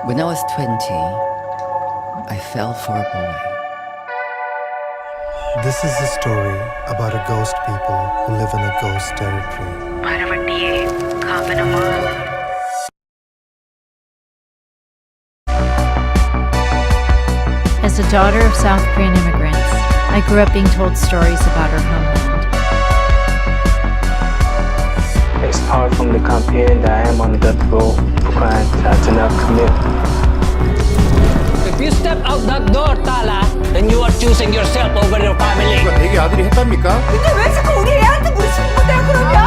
When I was 20, I fell for a boy. This is a story about a ghost people who live in a ghost territory. As a daughter of South Korean immigrants, I grew up being told stories about our homeland. It's hard from the campaign that I am on death row for crimes that I did not commit. If you step out that door, Tala, then you are choosing yourself over your family. 되게 아들이 했답니까? 근데 왜 자꾸 우리 애한테 물어보는 거야 그러면?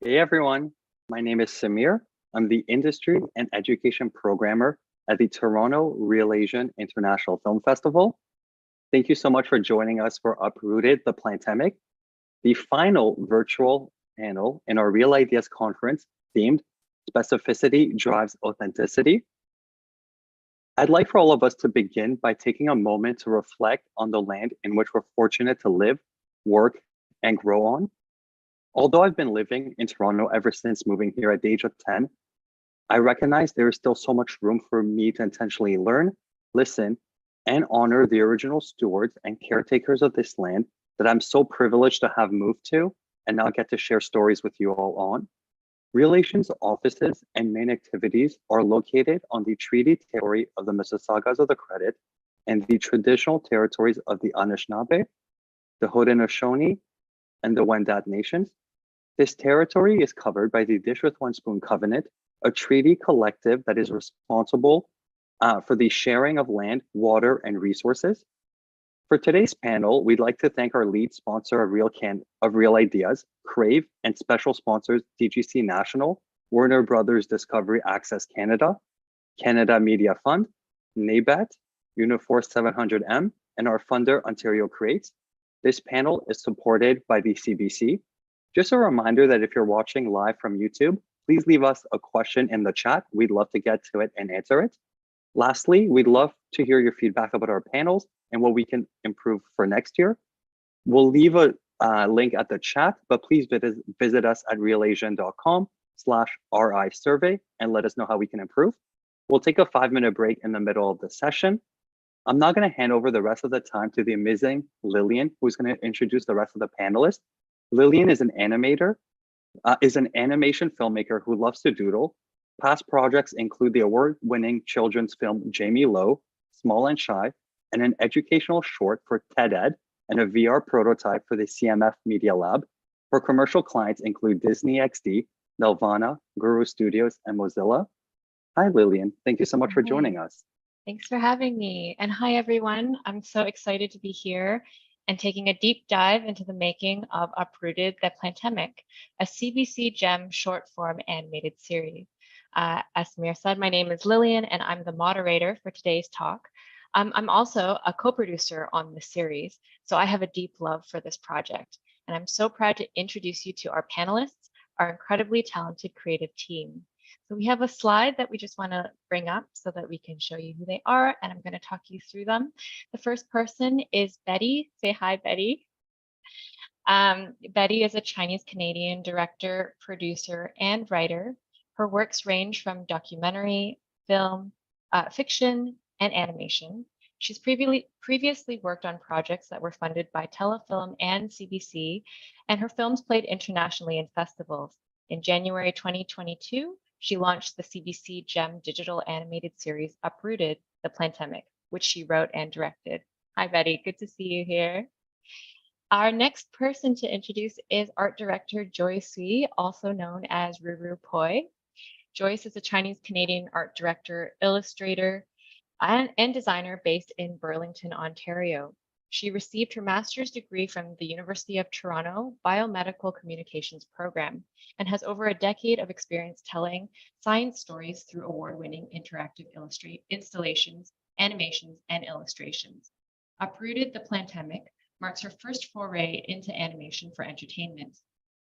Hey everyone, my name is Samir. I'm the Industry and Education Programmer at the Toronto Real Asian International Film Festival. Thank you so much for joining us for Uprooted, the Plantemic, the final virtual panel in our Real Ideas Conference themed Specificity Drives Authenticity. I'd like for all of us to begin by taking a moment to reflect on the land in which we're fortunate to live, work, and grow on. Although I've been living in Toronto ever since moving here at the age of 10, I recognize there is still so much room for me to intentionally learn, listen, and honor the original stewards and caretakers of this land that I'm so privileged to have moved to and now get to share stories with you all on. Relations offices and main activities are located on the treaty territory of the Mississaugas of the Credit and the traditional territories of the Anishinaabe, the Haudenosaunee, and the Wendat nations. This territory is covered by the Dish with One Spoon Covenant, a treaty collective that is responsible for the sharing of land, water, and resources. For today's panel, we'd like to thank our lead sponsor of Real Ideas, Crave, and special sponsors DGC National, Warner Brothers Discovery Access Canada, Canada Media Fund, NABET, Uniforce 700M, and our funder Ontario Creates. This panel is supported by the CBC. Just a reminder that if you're watching live from YouTube, please leave us a question in the chat. We'd love to get to it and answer it. Lastly, we'd love to hear your feedback about our panels and what we can improve for next year. We'll leave a link at the chat, but please visit us at realasian.com/RI survey and let us know how we can improve. We'll take a 5-minute break in the middle of the session. I'm now going to hand over the rest of the time to the amazing Lillian, who's going to introduce the rest of the panelists. Lillian is an animator, is an animation filmmaker who loves to doodle. Past projects include the award-winning children's film Jamie Lowe, Small and Shy, and an educational short for TED-Ed and a VR prototype for the CMF Media Lab. Her commercial clients include Disney XD, Nelvana, Guru Studios, and Mozilla. Hi, Lillian. Thank you so much for joining us. Thanks for having me. And hi, everyone. I'm so excited to be here and taking a deep dive into the making of Uprooted, the Plantemic, a CBC Gem short form animated series. As Samir said, my name is Lillian, and I'm the moderator for today's talk. I'm also a co-producer on the series, so I have a deep love for this project. And I'm so proud to introduce you to our panelists, our incredibly talented creative team. So we have a slide that we just want to bring up so that we can show you who they are, and I'm going to talk you through them. The first person is Betty. Say hi, Betty. Betty is a Chinese-Canadian director, producer, and writer. Her works range from documentary, film, fiction, and animation. She's previously worked on projects that were funded by Telefilm and CBC, and her films played internationally in festivals. In January 2022, she launched the CBC Gem digital animated series Uprooted, the Plantemic, which she wrote and directed. Hi, Betty. Good to see you here. Our next person to introduce is art director Joyce, also known as Ruru Poi. Joyce is a Chinese-Canadian art director, illustrator, and designer based in Burlington, Ontario. She received her master's degree from the University of Toronto Biomedical Communications program and has over a decade of experience telling science stories through award-winning interactive installations, animations, and illustrations. Uprooted, the Plantemic marks her first foray into animation for entertainment.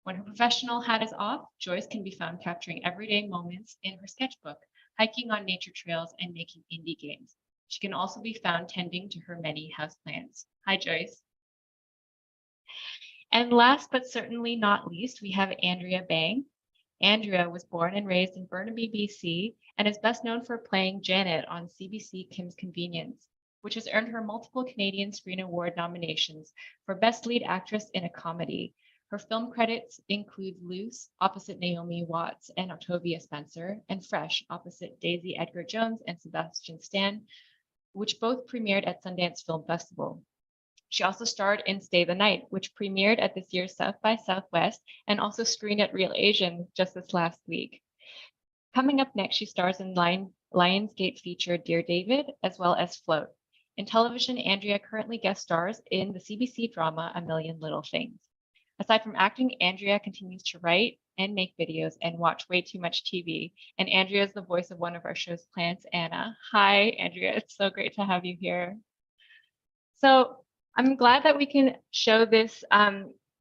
When her professional hat is off, Joyce can be found capturing everyday moments in her sketchbook, hiking on nature trails, and making indie games. She can also be found tending to her many houseplants. Hi, Joyce. And last but certainly not least, we have Andrea Bang. Andrea was born and raised in Burnaby, BC, and is best known for playing Janet on CBC Kim's Convenience, which has earned her multiple Canadian Screen Award nominations for Best Lead Actress in a Comedy. Her film credits include Loose, opposite Naomi Watts and Octavia Spencer, and Fresh, opposite Daisy Edgar Jones and Sebastian Stan, which both premiered at Sundance Film Festival. She also starred in Stay the Night, which premiered at this year's South by Southwest and also screened at Real Asian just this last week. Coming up next, she stars in Lionsgate feature Dear David, as well as Float. In television, Andrea currently guest stars in the CBC drama A Million Little Things. Aside from acting, Andrea continues to write and make videos and watch way too much TV. And Andrea is the voice of one of our show's plants, Anna. Hi, Andrea. It's so great to have you here. So I'm glad that we can show this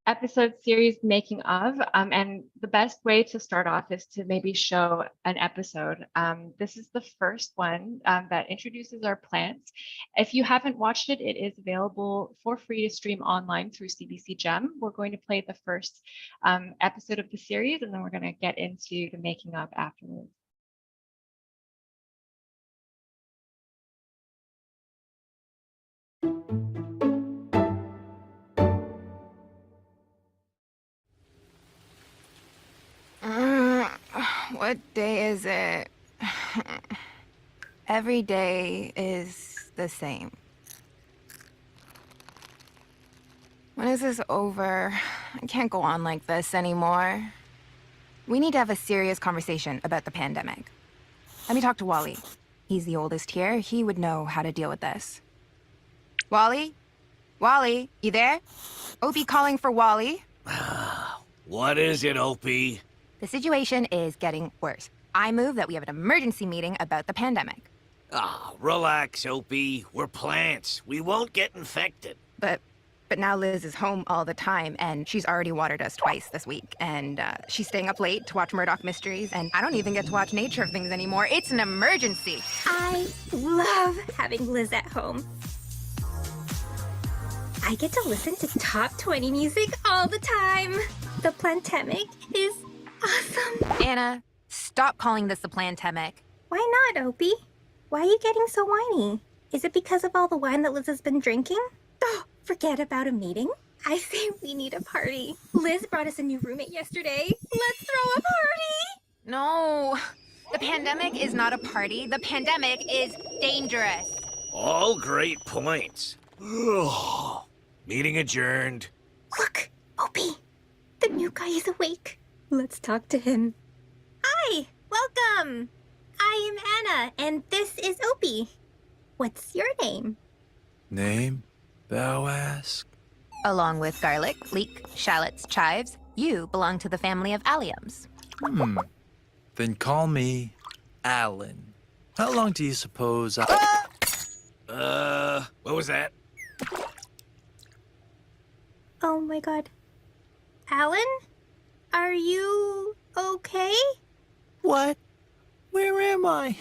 episode series making of, and the best way to start off is to maybe show an episode. This is the first one that introduces our plants. If you haven't watched it, it is available for free to stream online through CBC Gem. We're going to play the first episode of the series, and then we're going to get into the making of afterwards. What day is it? Every day is the same. When is this over? I can't go on like this anymore. We need to have a serious conversation about the pandemic. Let me talk to Wally. He's the oldest here. He would know how to deal with this. Wally? Wally, you there? Opie calling for Wally. What is it, Opie? The situation is getting worse. I move that we have an emergency meeting about the pandemic. Relax, Opie. We're plants. We won't get infected. But now Liz is home all the time, and she's already watered us twice this week, and she's staying up late to watch Murdoch Mysteries, and I don't even get to watch Nature of Things anymore. It's an emergency. I love having Liz at home. I get to listen to top 20 music all the time. The Plantemic is awesome. Anna, stop calling this the Plantemic. Why not, Opie? Why are you getting so whiny? Is it because of all the wine that Liz has been drinking? Oh, forget about a meeting. I say we need a party. Liz brought us a new roommate yesterday. Let's throw a party! No, the pandemic is not a party. The pandemic is dangerous. All great points. Meeting adjourned. Look, Opie, the new guy is awake. Let's talk to him. Hi, welcome. I am Anna, and this is Opie. What's your name? Name, thou ask? Along with garlic, leek, shallots, chives, you belong to the family of alliums. Then call me Alan. How long do you suppose I... What was that? Oh my god. Alan? Are you okay? What? Where am I?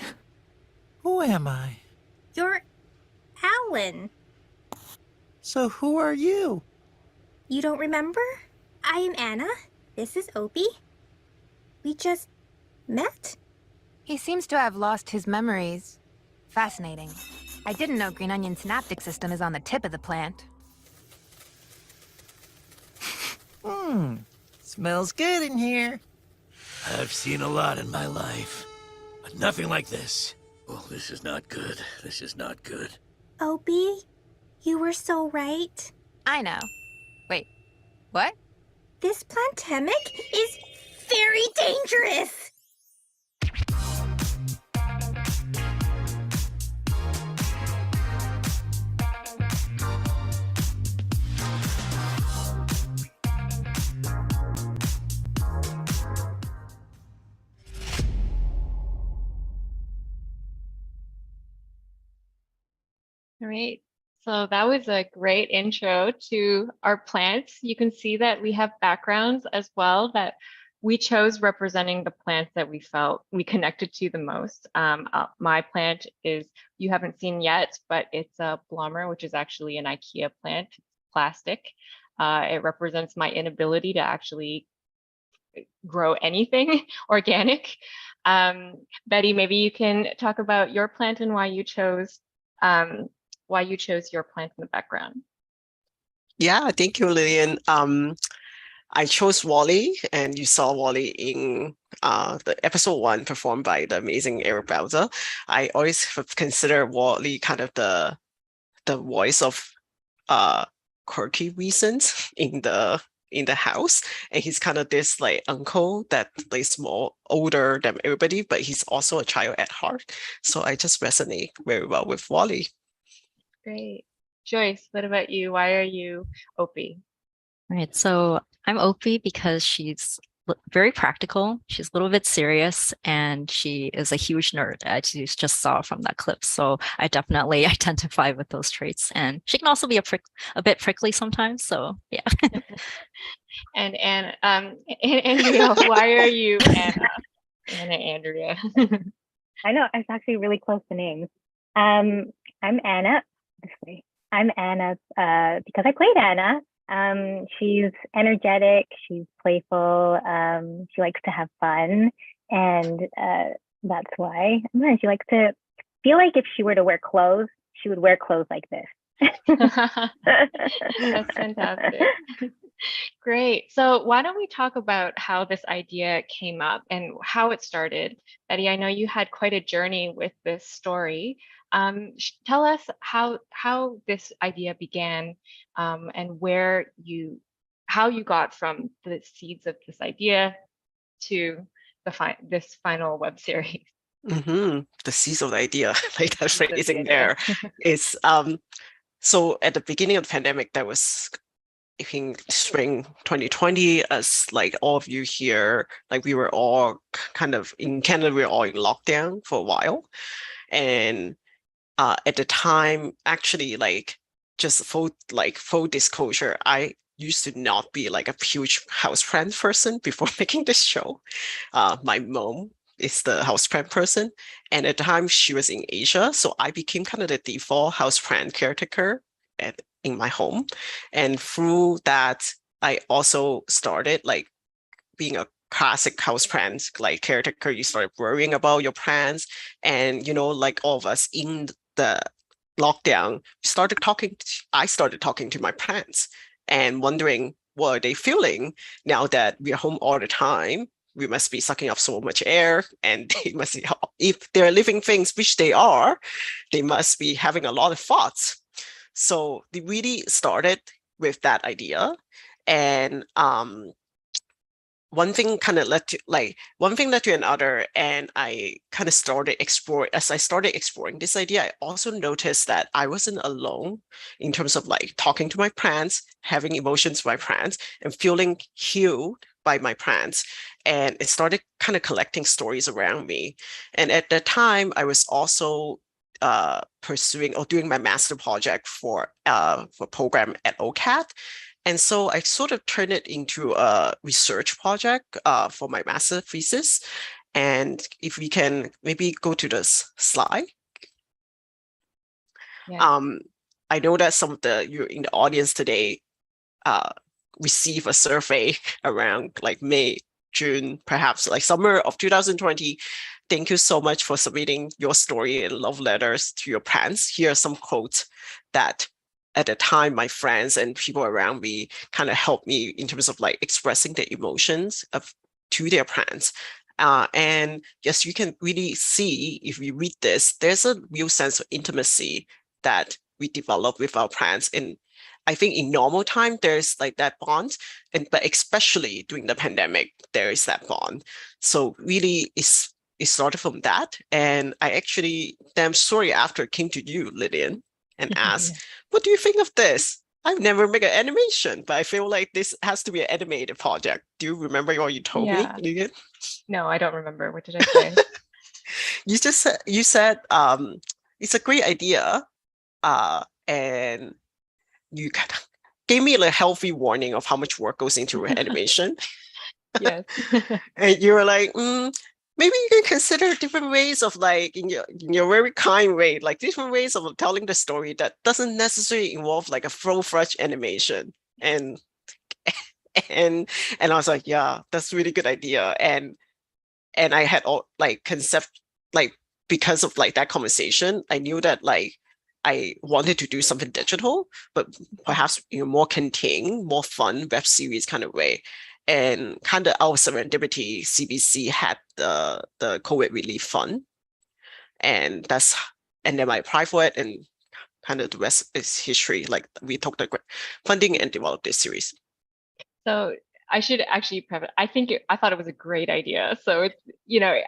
Who am I? You're Alan. So who are you? You don't remember? I am Anna. This is Opie. We just met. He seems to have lost his memories. Fascinating. I didn't know Green Onion's synaptic system is on the tip of the plant. Smells good in here. I've seen a lot in my life, but nothing like this. Oh, this is not good. This is not good. Opie, you were so right. I know. Wait, what? This Plantemic is very dangerous! All right. So that was a great intro to our plants. You can see that we have backgrounds as well that we chose representing the plants that we felt we connected to the most. My plant is, you haven't seen yet, but it's a blommer, which is actually an IKEA plant, plastic. It represents my inability to actually grow anything organic. Betty, maybe you can talk about your plant and why you chose your plant in the background. Yeah, thank you, Lillian. I chose Wally, and you saw Wally in the episode 1 performed by the amazing Eric Bowser. I always consider Wally kind of the voice of quirky reasons in the house, and he's kind of this like uncle that is more older than everybody, but he's also a child at heart. So I just resonate very well with Wally. Great. Joyce, what about you? Why are you Opie? Right. So I'm Opie because she's very practical. She's a little bit serious, and she is a huge nerd, as you just saw from that clip. So I definitely identify with those traits. And she can also be a bit prickly sometimes. So yeah. And Andrea, why are you Anna? Andrea. I know, it's actually really close to names. I'm Anna. I'm Anna because I played Anna. She's energetic, she's playful, she likes to have fun, and that's why. She likes to feel like if she were to wear clothes, she would wear clothes like this. That's fantastic. Great. So why don't we talk about how this idea came up and how it started? Betty, I know you had quite a journey with this story. Tell us how this idea began, and how you got from the seeds of this idea to this final web series. The seeds of the idea, like that phrasing there, is so at the beginning of the pandemic, that was I think spring 2020, as like all of you here, like we were all kind of in Canada, we were all in lockdown for a while, and at the time, actually, like just full disclosure, I used to not be like a huge houseplant person before making this show. My mom is the houseplant person, and at the time she was in Asia, so I became kind of the default houseplant caretaker in my home. And through that, I also started like being a classic houseplant like caretaker. You start worrying about your plants, and like all of us in the lockdown, I started talking to my plants and wondering what are they feeling now that we're home all the time. We must be sucking up so much air, and they must be, if they're living things, which they are, they must be having a lot of thoughts. So they really started with that idea, and one thing led to another, and I kind of started exploring this idea. I also noticed that I wasn't alone in terms of like talking to my plants, having emotions with my plants, and feeling healed by my plants. And it started kind of collecting stories around me. And at that time, I was also pursuing or doing my master project for a program at OCAD. And so I sort of turned it into a research project for my master thesis. And if we can maybe go to this slide. Yeah. I know that some of you in the audience today receive a survey around like May, June, perhaps like summer of 2020. Thank you so much for submitting your story and love letters to your plants. Here are some quotes that at the time my friends and people around me kind of helped me in terms of like expressing their emotions to their plants. And yes, you can really see if you read this, there's a real sense of intimacy that we develop with our plants. And I think in normal time, there's like that bond, but especially during the pandemic, there is that bond. So really it started from that. And I actually, damn sorry, after came to you, Lillian, and asked, what do you think of this? I've never made an animation, but I feel like this has to be an animated project. Do you remember what you told me, Lillian? No, I don't remember. What did I say? You said it's a great idea, And you kind of gave me a healthy warning of how much work goes into animation. Yes. And you were like, maybe you can consider different ways of like, in your very kind way, like different ways of telling the story that doesn't necessarily involve like a full-fledged animation. And I was like, yeah, that's a really good idea. And I had all like concept, like because of like that conversation, I knew that like I wanted to do something digital, but perhaps in a more contained, more fun web series kind of way. And kind of our serendipity, CBC had the COVID Relief Fund, and then I applied for it, and kind of the rest is history. Like we took the funding and developed this series. So I should actually preface. I thought it was a great idea. So it's,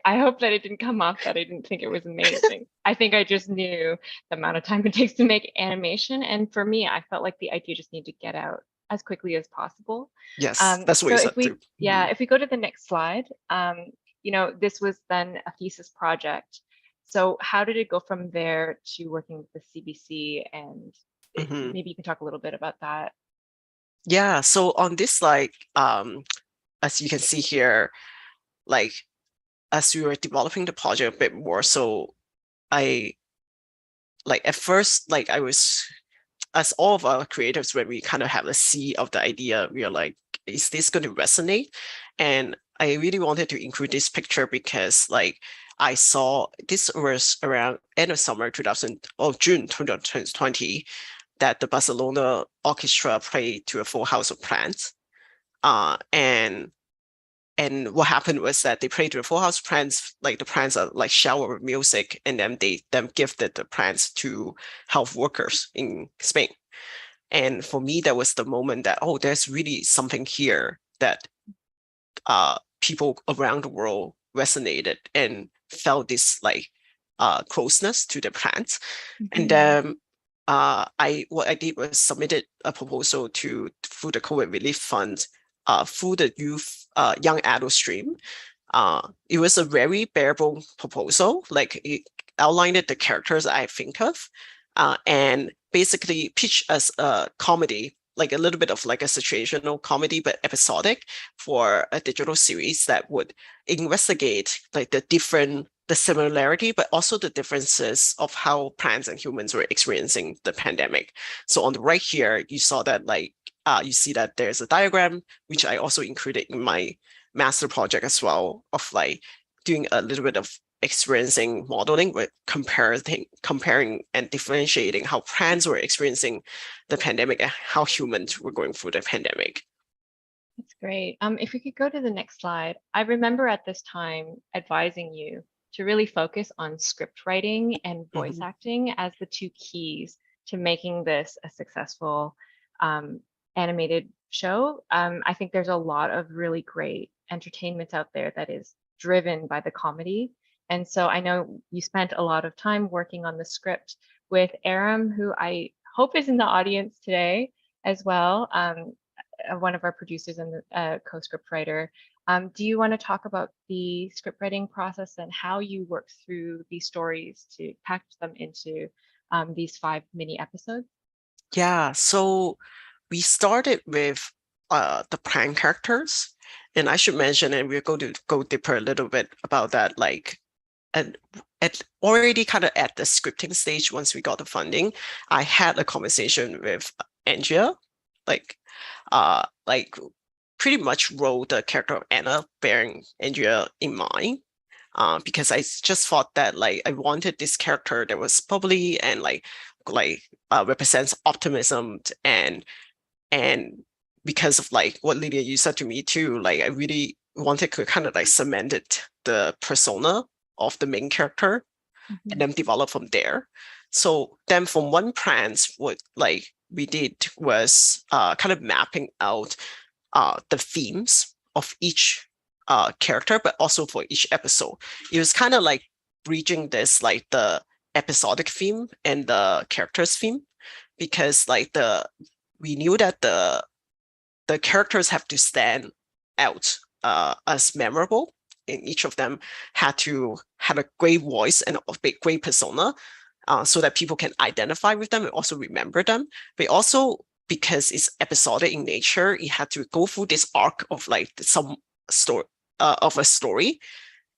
I hope that it didn't come off that I didn't think it was amazing. I think I just knew the amount of time it takes to make animation, and for me, I felt like the idea just needed to get out as quickly as possible. Yes, that's what so you said if we, too. Yeah, if we go to the next slide, this was then a thesis project. So how did it go from there to working with the CBC, and maybe you can talk a little bit about that. Yeah, so on this slide, as you can see here, like as we were developing the project a bit more, so I like at first, like I was, as all of our creatives, when we kind of have a seed of the idea, we are like, is this going to resonate? And I really wanted to include this picture because like I saw this was around end of summer June 2020, that the Barcelona orchestra played to a full house of plants. And what happened was that they played to a full house of plants, like the plants are like shower with music, and then they gifted the plants to health workers in Spain. And for me, that was the moment that, oh, there's really something here that people around the world resonated and felt this like closeness to the plants. And then what I did was submitted a proposal through the COVID Relief Fund through the young adult stream. It was a very bare-bone proposal, like it outlined the characters I think of, and basically pitched as a comedy, like a little bit of like a situational comedy, but episodic, for a digital series that would investigate like the similarity, but also the differences of how plants and humans were experiencing the pandemic. So on the right here, you saw that like, you see that there's a diagram, which I also included in my master project as well, of like doing a little bit of experiencing modeling with comparing and differentiating how plants were experiencing the pandemic and how humans were going through the pandemic. That's great. If we could go to the next slide. I remember at this time advising you to really focus on script writing and voice acting as the two keys to making this a successful animated show. I think there's a lot of really great entertainment out there that is driven by the comedy. And so I know you spent a lot of time working on the script with Aram, who I hope is in the audience today as well, one of our producers and the co-script writer. Do you want to talk about the script writing process and how you work through these stories to package them into these 5 mini episodes? Yeah, so we started with the plant characters, and I should mention, and we're going to go deeper a little bit about that, like, and already kind of at the scripting stage, once we got the funding, I had a conversation with Andrea, like pretty much wrote the character of Anna bearing Andrea in mind, because I just thought that like I wanted this character that was bubbly and represents optimism, and because of like what Lillian you said to me too, like I really wanted to kind of like cemented the persona of the main character and then develop from there. So then from one plant, what like we did was kind of mapping out the themes of each character, but also for each episode. It was kind of like bridging this, like the episodic theme and the characters theme, because like we knew that the characters have to stand out as memorable, and each of them had a great voice and a great persona. so that people can identify with them and also remember them. But also because it's episodic in nature, it had to go through this arc of like some story of a story.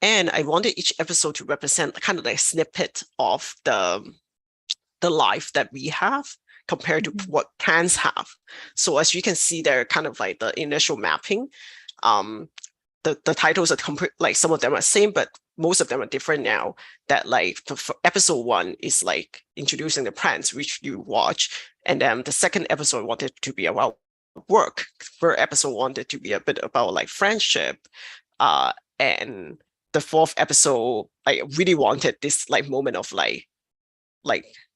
And I wanted each episode to represent kind of like a snippet of the life that we have compared to what plants have. So as you can see there, kind of like the initial mapping, the titles are like some of them are same, but most of them are different now. That like for episode 1 is like introducing the plants, which you watch. And then the second episode wanted to be about work. Third episode wanted to be a bit about like friendship. And the fourth episode, I really wanted this like moment of like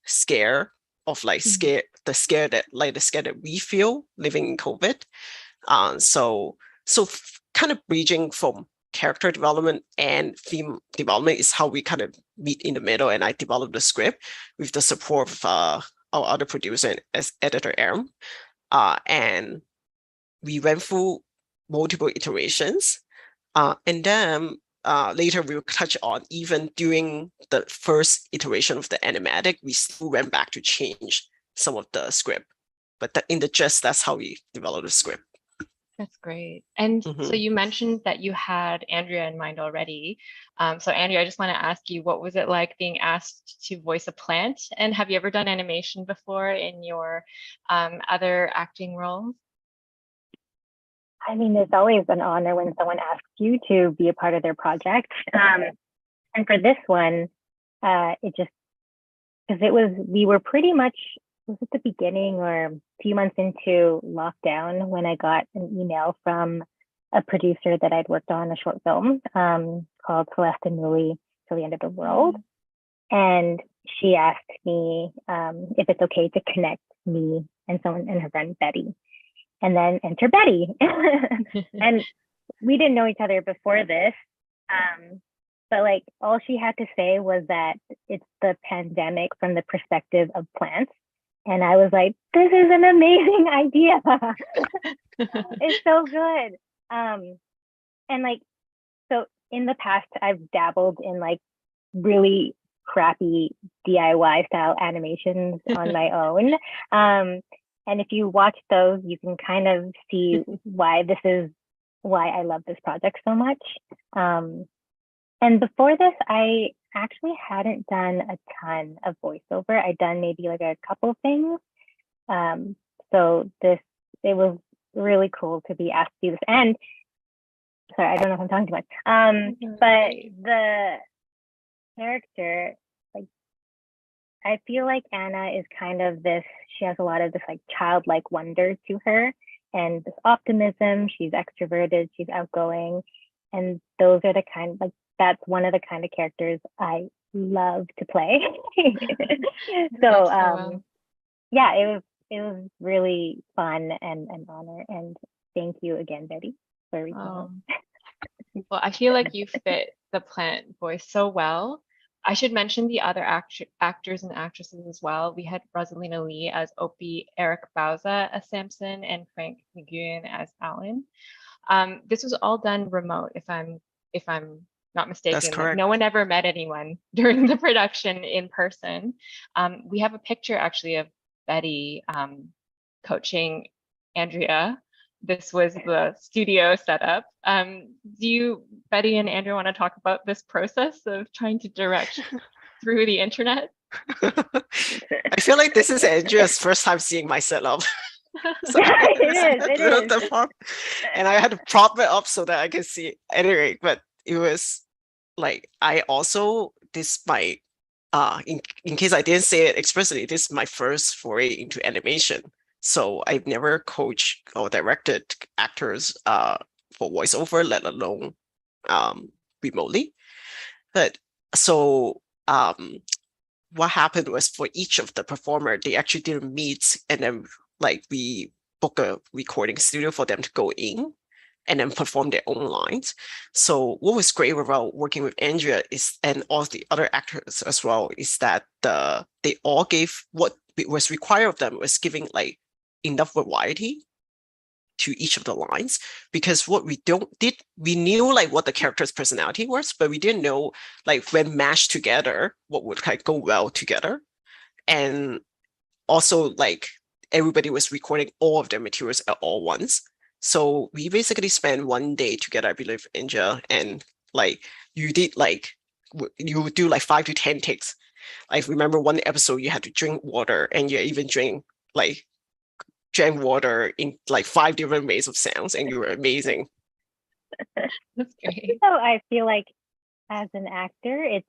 scare of like the scare that we feel living in COVID. So kind of bridging from character development and theme development is how we kind of meet in the middle. And I developed the script with the support of our other producer as editor Aaron. And we went through multiple iterations. And then later we'll touch on even during the first iteration of the animatic, we still went back to change some of the script. But in the gist, that's how we developed the script. That's great. And so you mentioned that you had Andrea in mind already. So Andrea, I just want to ask you, what was it like being asked to voice a plant? And have you ever done animation before in your other acting roles? I mean, it's always an honor when someone asks you to be a part of their project. And for this one, it just, because we were pretty much, was it the beginning or a few months into lockdown when I got an email from a producer that I'd worked on a short film called Celeste and Lily Till the End of the World. And she asked me if it's okay to connect me and someone and her friend Betty. And then enter Betty. And we didn't know each other before this. But like all she had to say was that it's the pandemic from the perspective of plants. And I was like, this is an amazing idea. It's so good. And like, so in the past, I've dabbled in like really crappy DIY style animations on my own. And if you watch those, you can kind of see why I love this project so much. And before this, I actually hadn't done a ton of voiceover. I'd done maybe like a couple things. So it was really cool to be asked to do this. And sorry, I don't know if I'm talking too much. But the character, like, I feel like Anna is kind of this, she has a lot of this like childlike wonder to her and this optimism. She's extroverted, she's outgoing. And those are the kind, like, that's one of the kind of characters I love to play. So yeah, it was really fun and an honor. And thank you again, Betty, for reaching out. Well, I feel like you fit the plant voice so well. I should mention the other actors and actresses as well. We had Rosalina Lee as Opie, Eric Bauza as Samson, and Frank McGoon as Alan. This was all done remote, if I'm not mistaken. That's correct. Like, no one ever met anyone during the production in person. We have a picture actually of Betty coaching Andrea. This was the studio setup. Do you, Betty and Andrea, want to talk about this process of trying to direct through the internet? I feel like this is Andrea's first time seeing my setup. So it is. And I had to prop it up so that I can see it anyway. But it was like, I also, in case I didn't say it explicitly, this is my first foray into animation. So I've never coached or directed actors for voiceover, let alone remotely. But so what happened was, for each of the performer, they actually did meet, and then like we book a recording studio for them to go in and then perform their own lines. So what was great about working with Andrea is, and all the other actors as well, is that they all gave what was required of them was giving like enough variety to each of the lines, because what we we knew like what the character's personality was, but we didn't know like when mashed together what would like go well together. And also like everybody was recording all of their materials at all once. So we basically spent one day together, I believe, Andrea, and like you did like you would do like 5 to 10 takes. I remember one episode you had to drink water, and you even drank water in like 5 different ways of sounds, and you were amazing. That's great. So I feel like as an actor, it's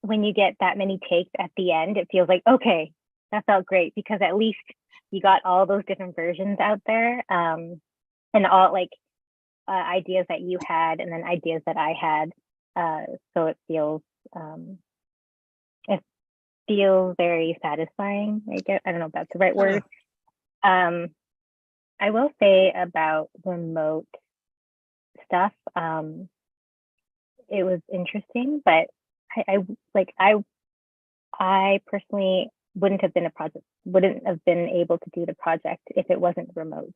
when you get that many takes at the end, it feels like, okay, that felt great, because at least you got all those different versions out there, and all like ideas that you had and then ideas that I had. So it feels very satisfying. I don't know if that's the right word. I will say about remote stuff, it was interesting, but I personally wouldn't have been able to do the project if it wasn't remote.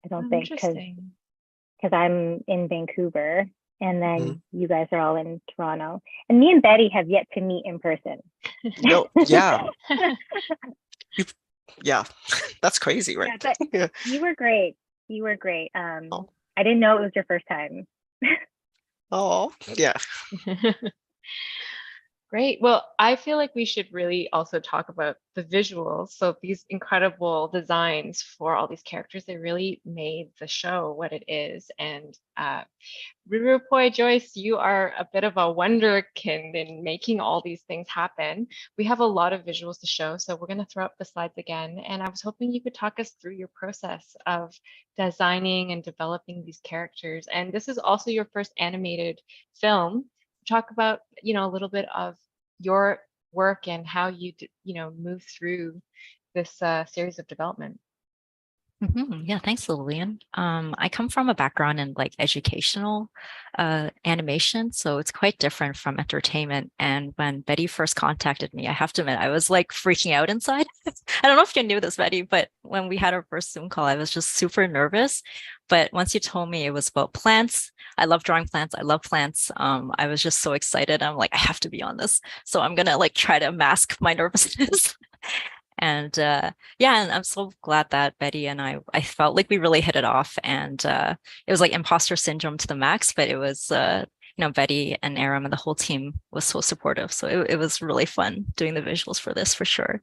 I don't think, because I'm in Vancouver, and then you guys are all in Toronto, and me and Betty have yet to meet in person. No, yeah. Yeah, that's crazy, right? Yeah, but you were great. You were great. I didn't know it was your first time. Oh, yeah. Great. Well, I feel like we should really also talk about the visuals. So these incredible designs for all these characters, they really made the show what it is. And Rurupoi, Joyce, you are a bit of a wonderkind in making all these things happen. We have a lot of visuals to show, so we're going to throw up the slides again. And I was hoping you could talk us through your process of designing and developing these characters. And this is also your first animated film. Talk about, a little bit of your work and how you, move through this series of development. Yeah, thanks, Lillian. I come from a background in like educational animation, so it's quite different from entertainment. And when Betty first contacted me, I have to admit, I was like freaking out inside. I don't know if you knew this, Betty, but when we had our first Zoom call, I was just super nervous. But once you told me it was about plants, I love drawing plants. I love plants. I was just so excited. I'm like, I have to be on this. So I'm gonna like try to mask my nervousness. And and I'm so glad that Betty and I felt like we really hit it off, and it was like imposter syndrome to the max, but it was Betty and Aram and the whole team was so supportive. So it was really fun doing the visuals for this for sure.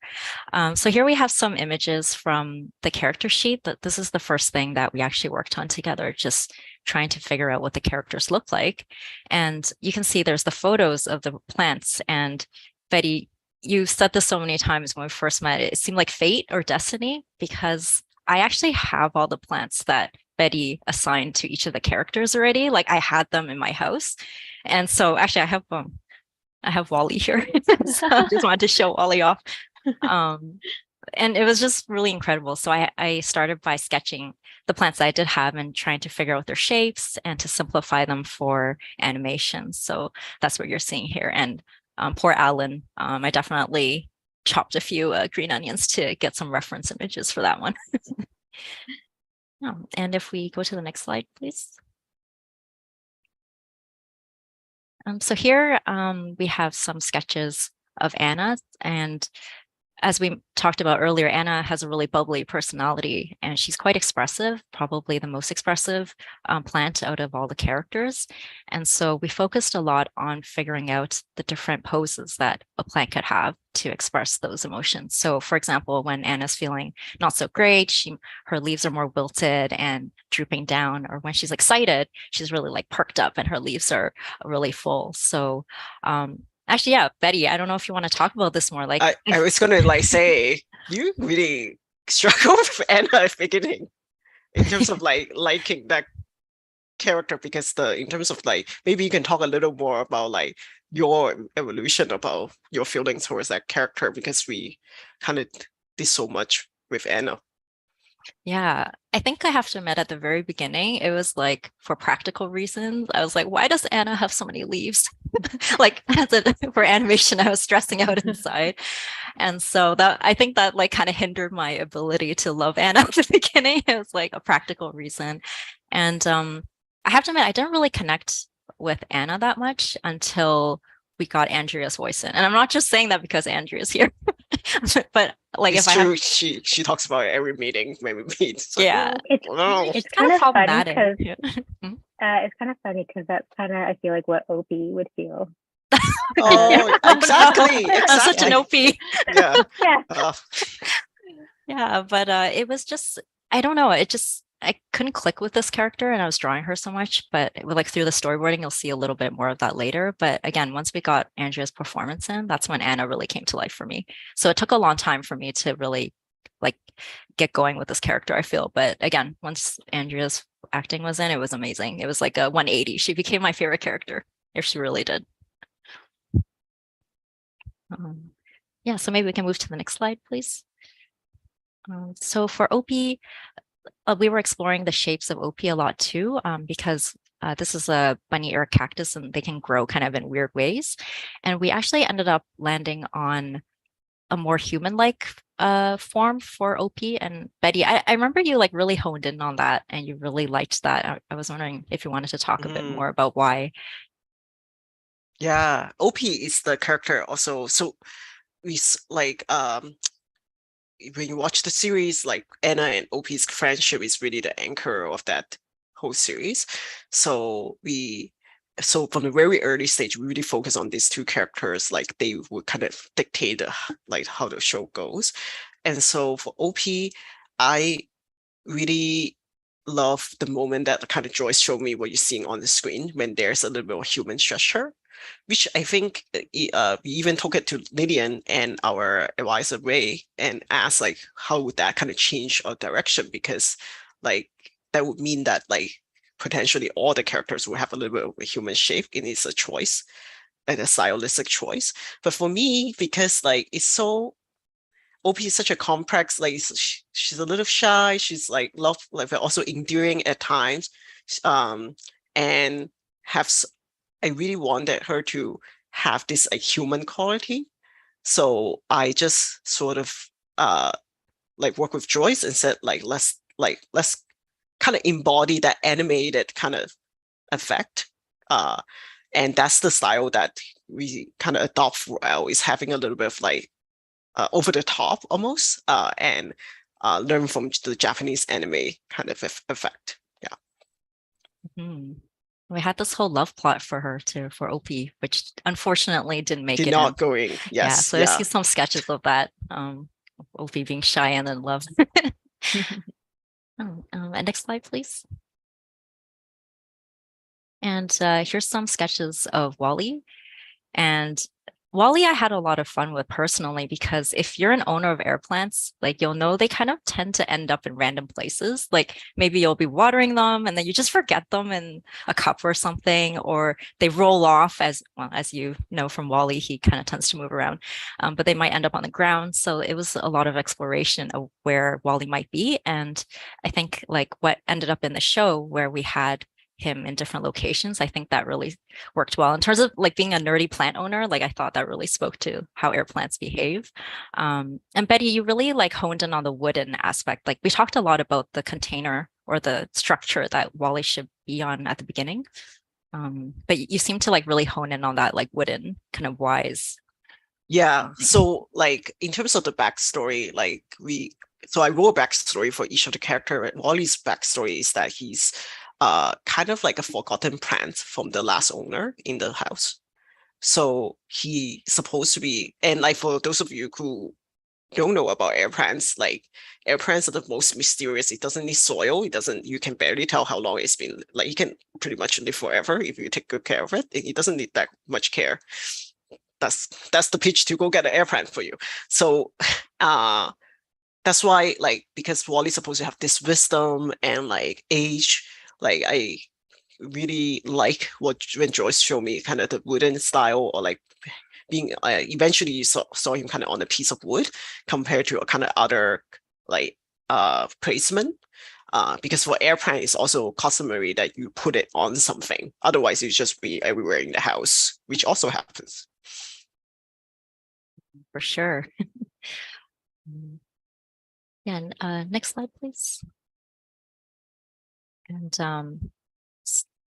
So here we have some images from the character sheet. That this is the first thing that we actually worked on together, just trying to figure out what the characters look like. And you can see there's the photos of the plants, and Betty, you said this so many times when we first met, it seemed like fate or destiny, because I actually have all the plants that Betty assigned to each of the characters already. Like I had them in my house. And so actually I have Wally here. So I just wanted to show Wally off. And it was just really incredible. So I started by sketching the plants that I did have and trying to figure out their shapes and to simplify them for animation. So that's what you're seeing here. And poor Alan, I definitely chopped a few green onions to get some reference images for that one. And if we go to the next slide, please. So here we have some sketches of Anna, and as we talked about earlier, Anna has a really bubbly personality, and she's quite expressive, probably the most expressive plant out of all the characters. And so we focused a lot on figuring out the different poses that a plant could have to express those emotions. So for example, when Anna's feeling not so great, her leaves are more wilted and drooping down, or when she's excited, she's really like perked up and her leaves are really full. So actually, yeah, Betty, I don't know if you want to talk about this more. Like I was gonna like say, you really struggled with Anna at the beginning in terms of like liking that character, because in terms of like, maybe you can talk a little more about like your evolution about your feelings towards that character, because we kind of did so much with Anna. Yeah, I think I have to admit at the very beginning, it was like for practical reasons. I was like, why does Anna have so many leaves? Like for animation, I was stressing out inside. And so that I think that like kind of hindered my ability to love Anna at the beginning. It was like a practical reason. And I have to admit, I didn't really connect with Anna that much until we got Andrea's voice in. And I'm not just saying that because Andrea's here, but like It's if true. I have, She talks about it every meeting when we meet. It's like, yeah, oh, it's kind of funny problematic. because Yeah. it's kind of funny because that's kind of I feel like what Opie would feel. oh, exactly, I'm such an exactly. OP. Yeah. Yeah. Yeah, but it was just I don't know. It just I couldn't click with this character, and I was drawing her so much. But like through the storyboarding, you'll see a little bit more of that later. But again, once we got Andrea's performance in, that's when Anna really came to life for me. So it took a long time for me to really like get going with this character, I feel. But again, once Andrea's acting was in, it was amazing. It was like a 180. She became my favorite character. If she really did. Yeah, so maybe we can move to the next slide, please. So for OP, we were exploring the shapes of OP a lot too, because this is a bunny ear cactus and they can grow kind of in weird ways. And we actually ended up landing on a more human-like form for OP. And Betty, I remember you like really honed in on that and you really liked that. I was wondering if you wanted to talk a bit more about why. Yeah, OP is the character also. So we like when you watch the series, like Anna and OP's friendship is really the anchor of that whole series. So from the very early stage, we really focus on these two characters, like they would kind of dictate like how the show goes. And so for OP, I really love the moment that kind of Joyce showed me what you're seeing on the screen when there's a little bit of human gesture, which I think we even took it to Lillian and our advisor Ray and asked like, how would that kind of change our direction? Because like that would mean that like potentially all the characters will have a little bit of a human shape, and it's a choice and a stylistic choice. But for me, because like it's so OP is such a complex, like she's a little shy, she's like but also endearing at times, and I really wanted her to have this like human quality. So I just sort of like work with Joyce and said let's kind of embody that animated kind of effect. And that's the style that we kind of adopt throughout, is having a little bit of like over the top almost, and learn from the Japanese anime kind of effect. Yeah. Mm-hmm. We had this whole love plot for her for OP, which unfortunately didn't make it. Did not go in. Yes. Yeah. So I see some sketches of that. OP being shy and in love. And next slide, please. And here's some sketches of Wally. And Wally, I had a lot of fun with personally, because if you're an owner of air plants, like you'll know they kind of tend to end up in random places. Like maybe you'll be watering them and then you just forget them in a cup or something, or they roll off as you know from Wally, he kind of tends to move around, but they might end up on the ground. So it was a lot of exploration of where Wally might be. And I think like what ended up in the show where we had him in different locations, I think that really worked well in terms of like being a nerdy plant owner. Like I thought that really spoke to how air plants behave. And Betty, you really like honed in on the wooden aspect. Like we talked a lot about the container or the structure that Wally should be on at the beginning, but you seem to like really hone in on that like wooden kind of wise. Yeah, so like in terms of the backstory, like so I wrote a backstory for each of the character. Wally's backstory is that he's kind of like a forgotten plant from the last owner in the house. So he's supposed to be, and like for those of you who don't know about air plants, like air plants are the most mysterious. It doesn't need soil. You can barely tell how long it's been. Like you can pretty much live forever if you take good care of it. It doesn't need that much care. That's the pitch to go get an air plant for you. So that's why, like, because Wally's supposed to have this wisdom and like age. Like I really like when Joyce showed me kind of the wooden style, or like being eventually you saw him kind of on a piece of wood compared to a kind of other like placement. Because for airplane, it's also customary that you put it on something. Otherwise, it just be everywhere in the house, which also happens. For sure. Yeah, and next slide, please. And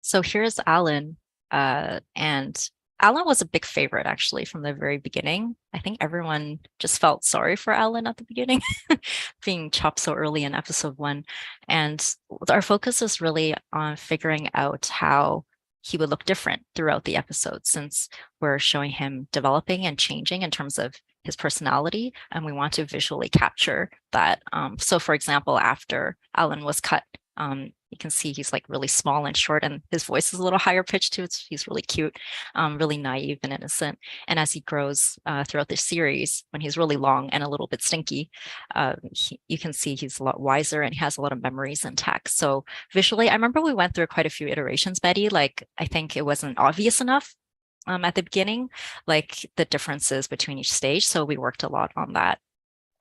so here's Alan, and Alan was a big favorite actually from the very beginning. I think everyone just felt sorry for Alan at the beginning, being chopped so early in episode 1. And our focus is really on figuring out how he would look different throughout the episode, since we're showing him developing and changing in terms of his personality, and we want to visually capture that. So for example, after Alan was cut, you can see he's like really small and short, and his voice is a little higher pitched too. He's really cute, really naive and innocent. And as he grows throughout the series, when he's really long and a little bit stinky, you can see he's a lot wiser and he has a lot of memories intact. So visually, I remember we went through quite a few iterations, Betty. Like, I think it wasn't obvious enough at the beginning, like the differences between each stage. So we worked a lot on that.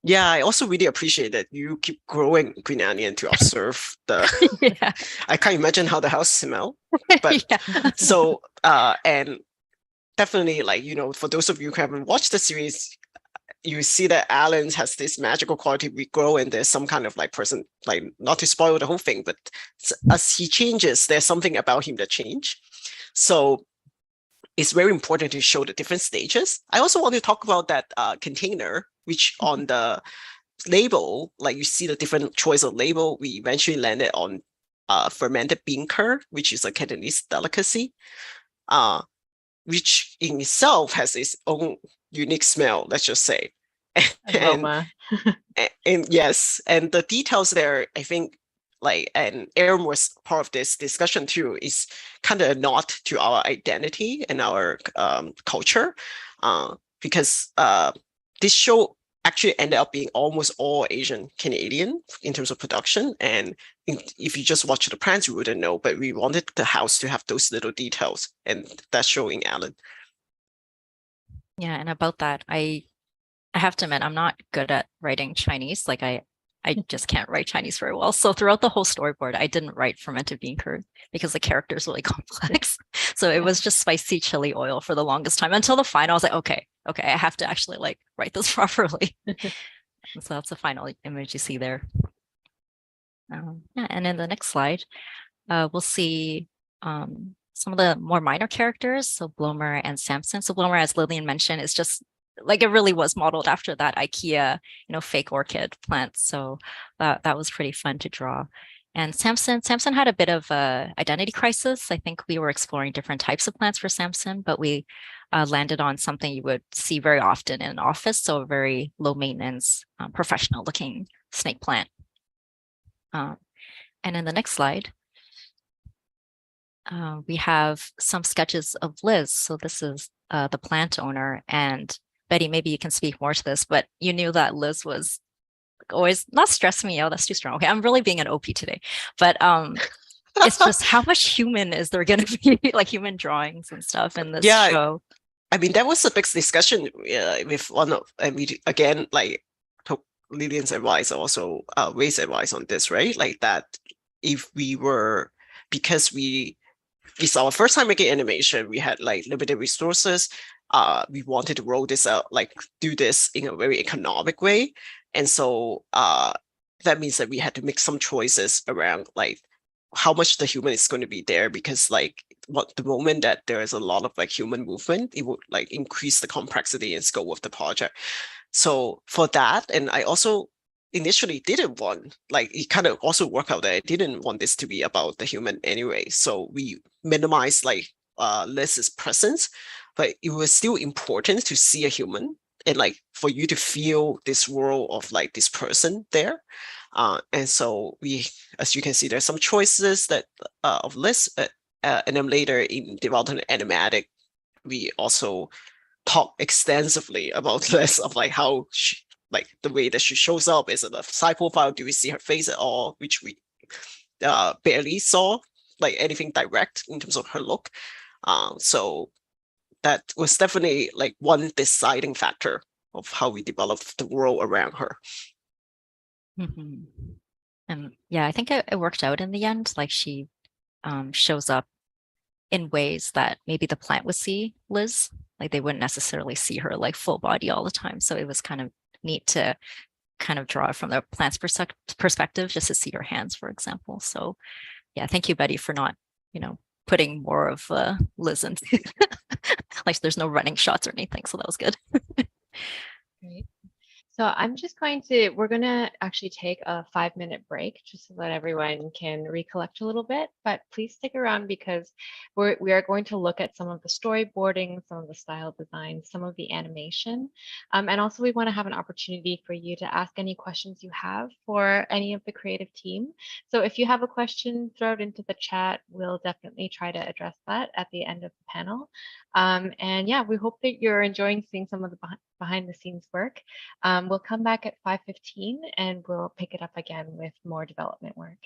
Yeah, I also really appreciate that you keep growing Green Onion to observe the. Yeah. I can't imagine how the house smell, but so and definitely, like, you know, for those of you who haven't watched the series, you see that Alan has this magical quality. We grow, and there's some kind of like person, like, not to spoil the whole thing, but as he changes, there's something about him that change. So it's very important to show the different stages. I also want to talk about that container, which on the label, like you see the different choice of label, we eventually landed on fermented bean curd, which is a Cantonese delicacy, which in itself has its own unique smell, let's just say. Aroma. and yes, and the details there, I think, like, and Aaron was part of this discussion too, is kind of a nod to our identity and our culture, because this show actually ended up being almost all Asian Canadian in terms of production. And if you just watch the plans, you wouldn't know, but we wanted the house to have those little details, and that's showing Alan. Yeah, and about that, I have to admit, I'm not good at writing Chinese. Like, I just can't write Chinese very well. So throughout the whole storyboard, I didn't write fermented bean curd because the character is really complex. So it was just spicy chili oil for the longest time until the final. I was like, okay, I have to actually like write this properly. So that's the final image you see there. Yeah, and in the next slide, we'll see some of the more minor characters. So Blomer and Samson. So Blomer, as Lillian mentioned, is just like, it really was modeled after that IKEA, fake orchid plant. So that was pretty fun to draw. And Samson had a bit of a identity crisis. I think we were exploring different types of plants for Samson, but we landed on something you would see very often in an office. So a very low maintenance, professional looking snake plant. And in the next slide, we have some sketches of Liz. So this is the plant owner, and Betty, maybe you can speak more to this, but you knew that Liz was always, not stress me out, that's too strong. Okay, I'm really being an OP today, but it's just how much human is there going to be, like human drawings and stuff in this show? I mean, that was a big discussion with one of, and we again, like, took Lillian's advice, also Ray's advice on this, right? Like that if we were, because it's our first time making animation, we had like limited resources. We wanted to roll this out, like do this in a very economic way. And so that means that we had to make some choices around like how much the human is going to be there, because like the moment that there is a lot of like human movement, it would like increase the complexity and scope of the project. So for that, and I also initially didn't want, like, it kind of also worked out that I didn't want this to be about the human anyway. So we minimized like Liz's presence, but it was still important to see a human and like for you to feel this world of like this person there. And so we, as you can see, there's some choices that of Liz, and then later in developing animatic, we also talk extensively about Liz, of like how she, like the way that she shows up. Is it a side profile? Do we see her face at all? Which we barely saw like anything direct in terms of her look. So that was definitely like one deciding factor of how we developed the world around her. Mhm. And yeah, I think it worked out in the end. Like she shows up in ways that maybe the plant would see Liz. Like they wouldn't necessarily see her like full body all the time. So it was kind of neat to kind of draw it from the plant's perspective, just to see her hands, for example. So yeah, thank you, Betty, for not, putting more of Liz into like there's no running shots or anything. So that was good. Great. So we're going to actually take a 5-minute break just so that everyone can recollect a little bit, but please stick around because we are going to look at some of the storyboarding, some of the style design, some of the animation. And also we want to have an opportunity for you to ask any questions you have for any of the creative team. So if you have a question, throw it into the chat. We'll definitely try to address that at the end of the panel. And yeah, we hope that you're enjoying seeing some of the behind the scenes work. We'll come back at 5:15 and we'll pick it up again with more development work.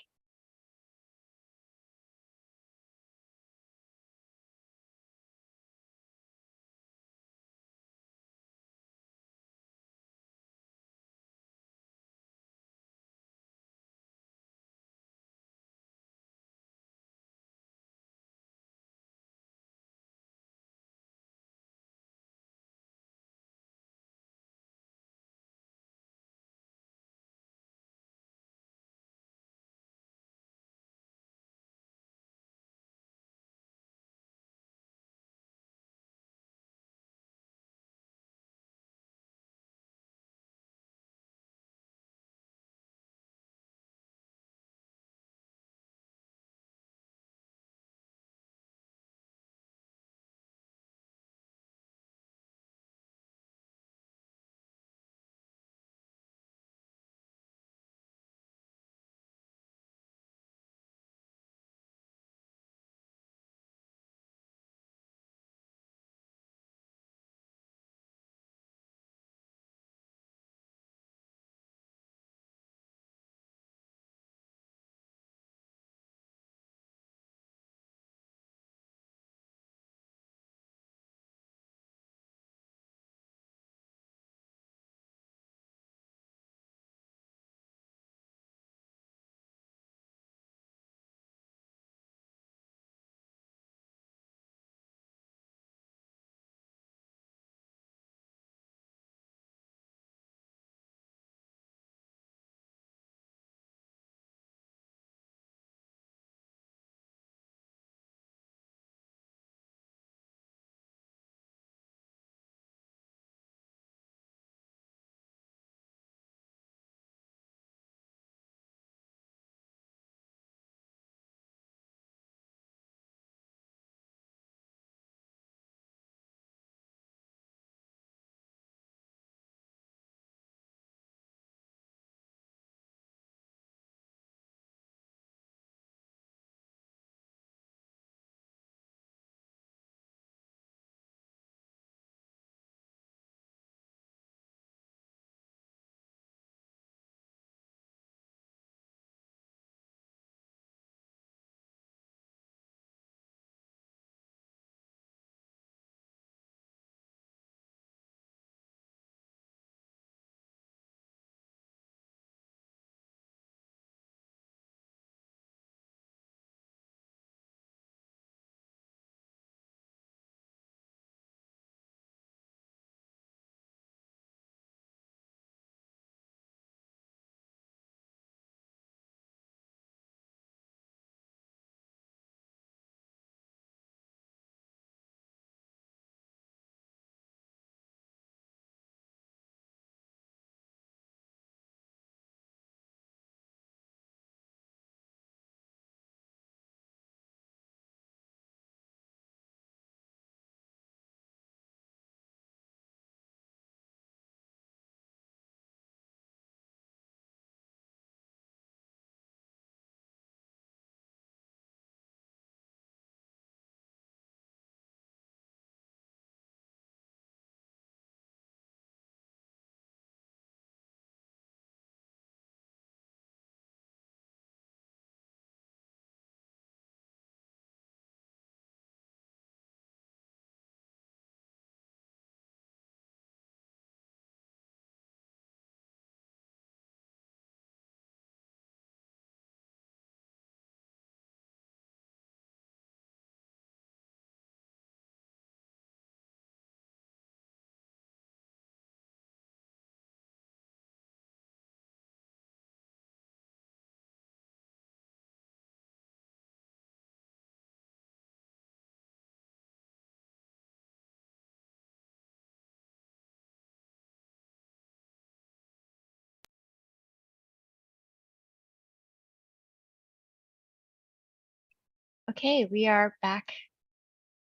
Okay, we are back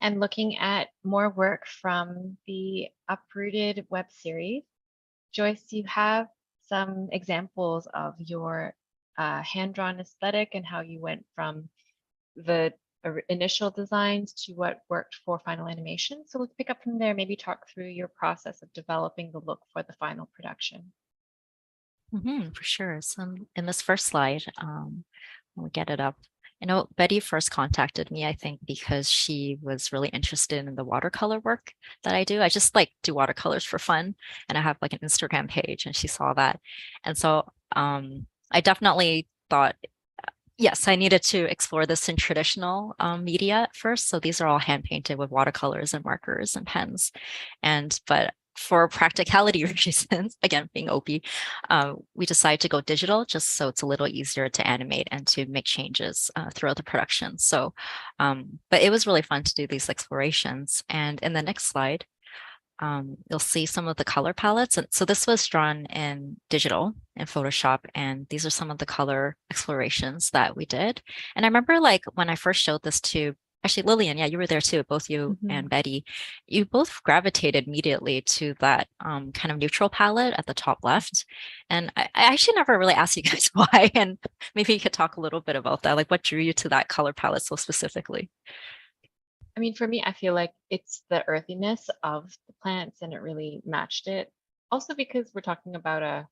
and looking at more work from the Uprooted web series. Joyce, you have some examples of your hand-drawn aesthetic and how you went from the initial designs to what worked for final animation. So let's pick up from there, maybe talk through your process of developing the look for the final production. For sure. So in this first slide, we'll get it up. I know Betty first contacted me, I think, because she was really interested in the watercolor work that I do. I just like do watercolors for fun, and I have like an Instagram page, and she saw that. And so I definitely thought, yes, I needed to explore this in traditional media at first. So these are all hand painted with watercolors and markers and pens. But for practicality reasons, again, being OP, we decided to go digital just so it's a little easier to animate and to make changes throughout the production. So, but it was really fun to do these explorations. And in the next slide, you'll see some of the color palettes. And so this was drawn in digital in Photoshop, and these are some of the color explorations that we did. And I remember like when I first showed this to actually Lillian, yeah, you were there too, both you and Betty, you both gravitated immediately to that kind of neutral palette at the top left. And I actually never really asked you guys why, and maybe you could talk a little bit about that, like what drew you to that color palette so specifically? I mean, for me, I feel like it's the earthiness of the plants and it really matched it. Also because we're talking about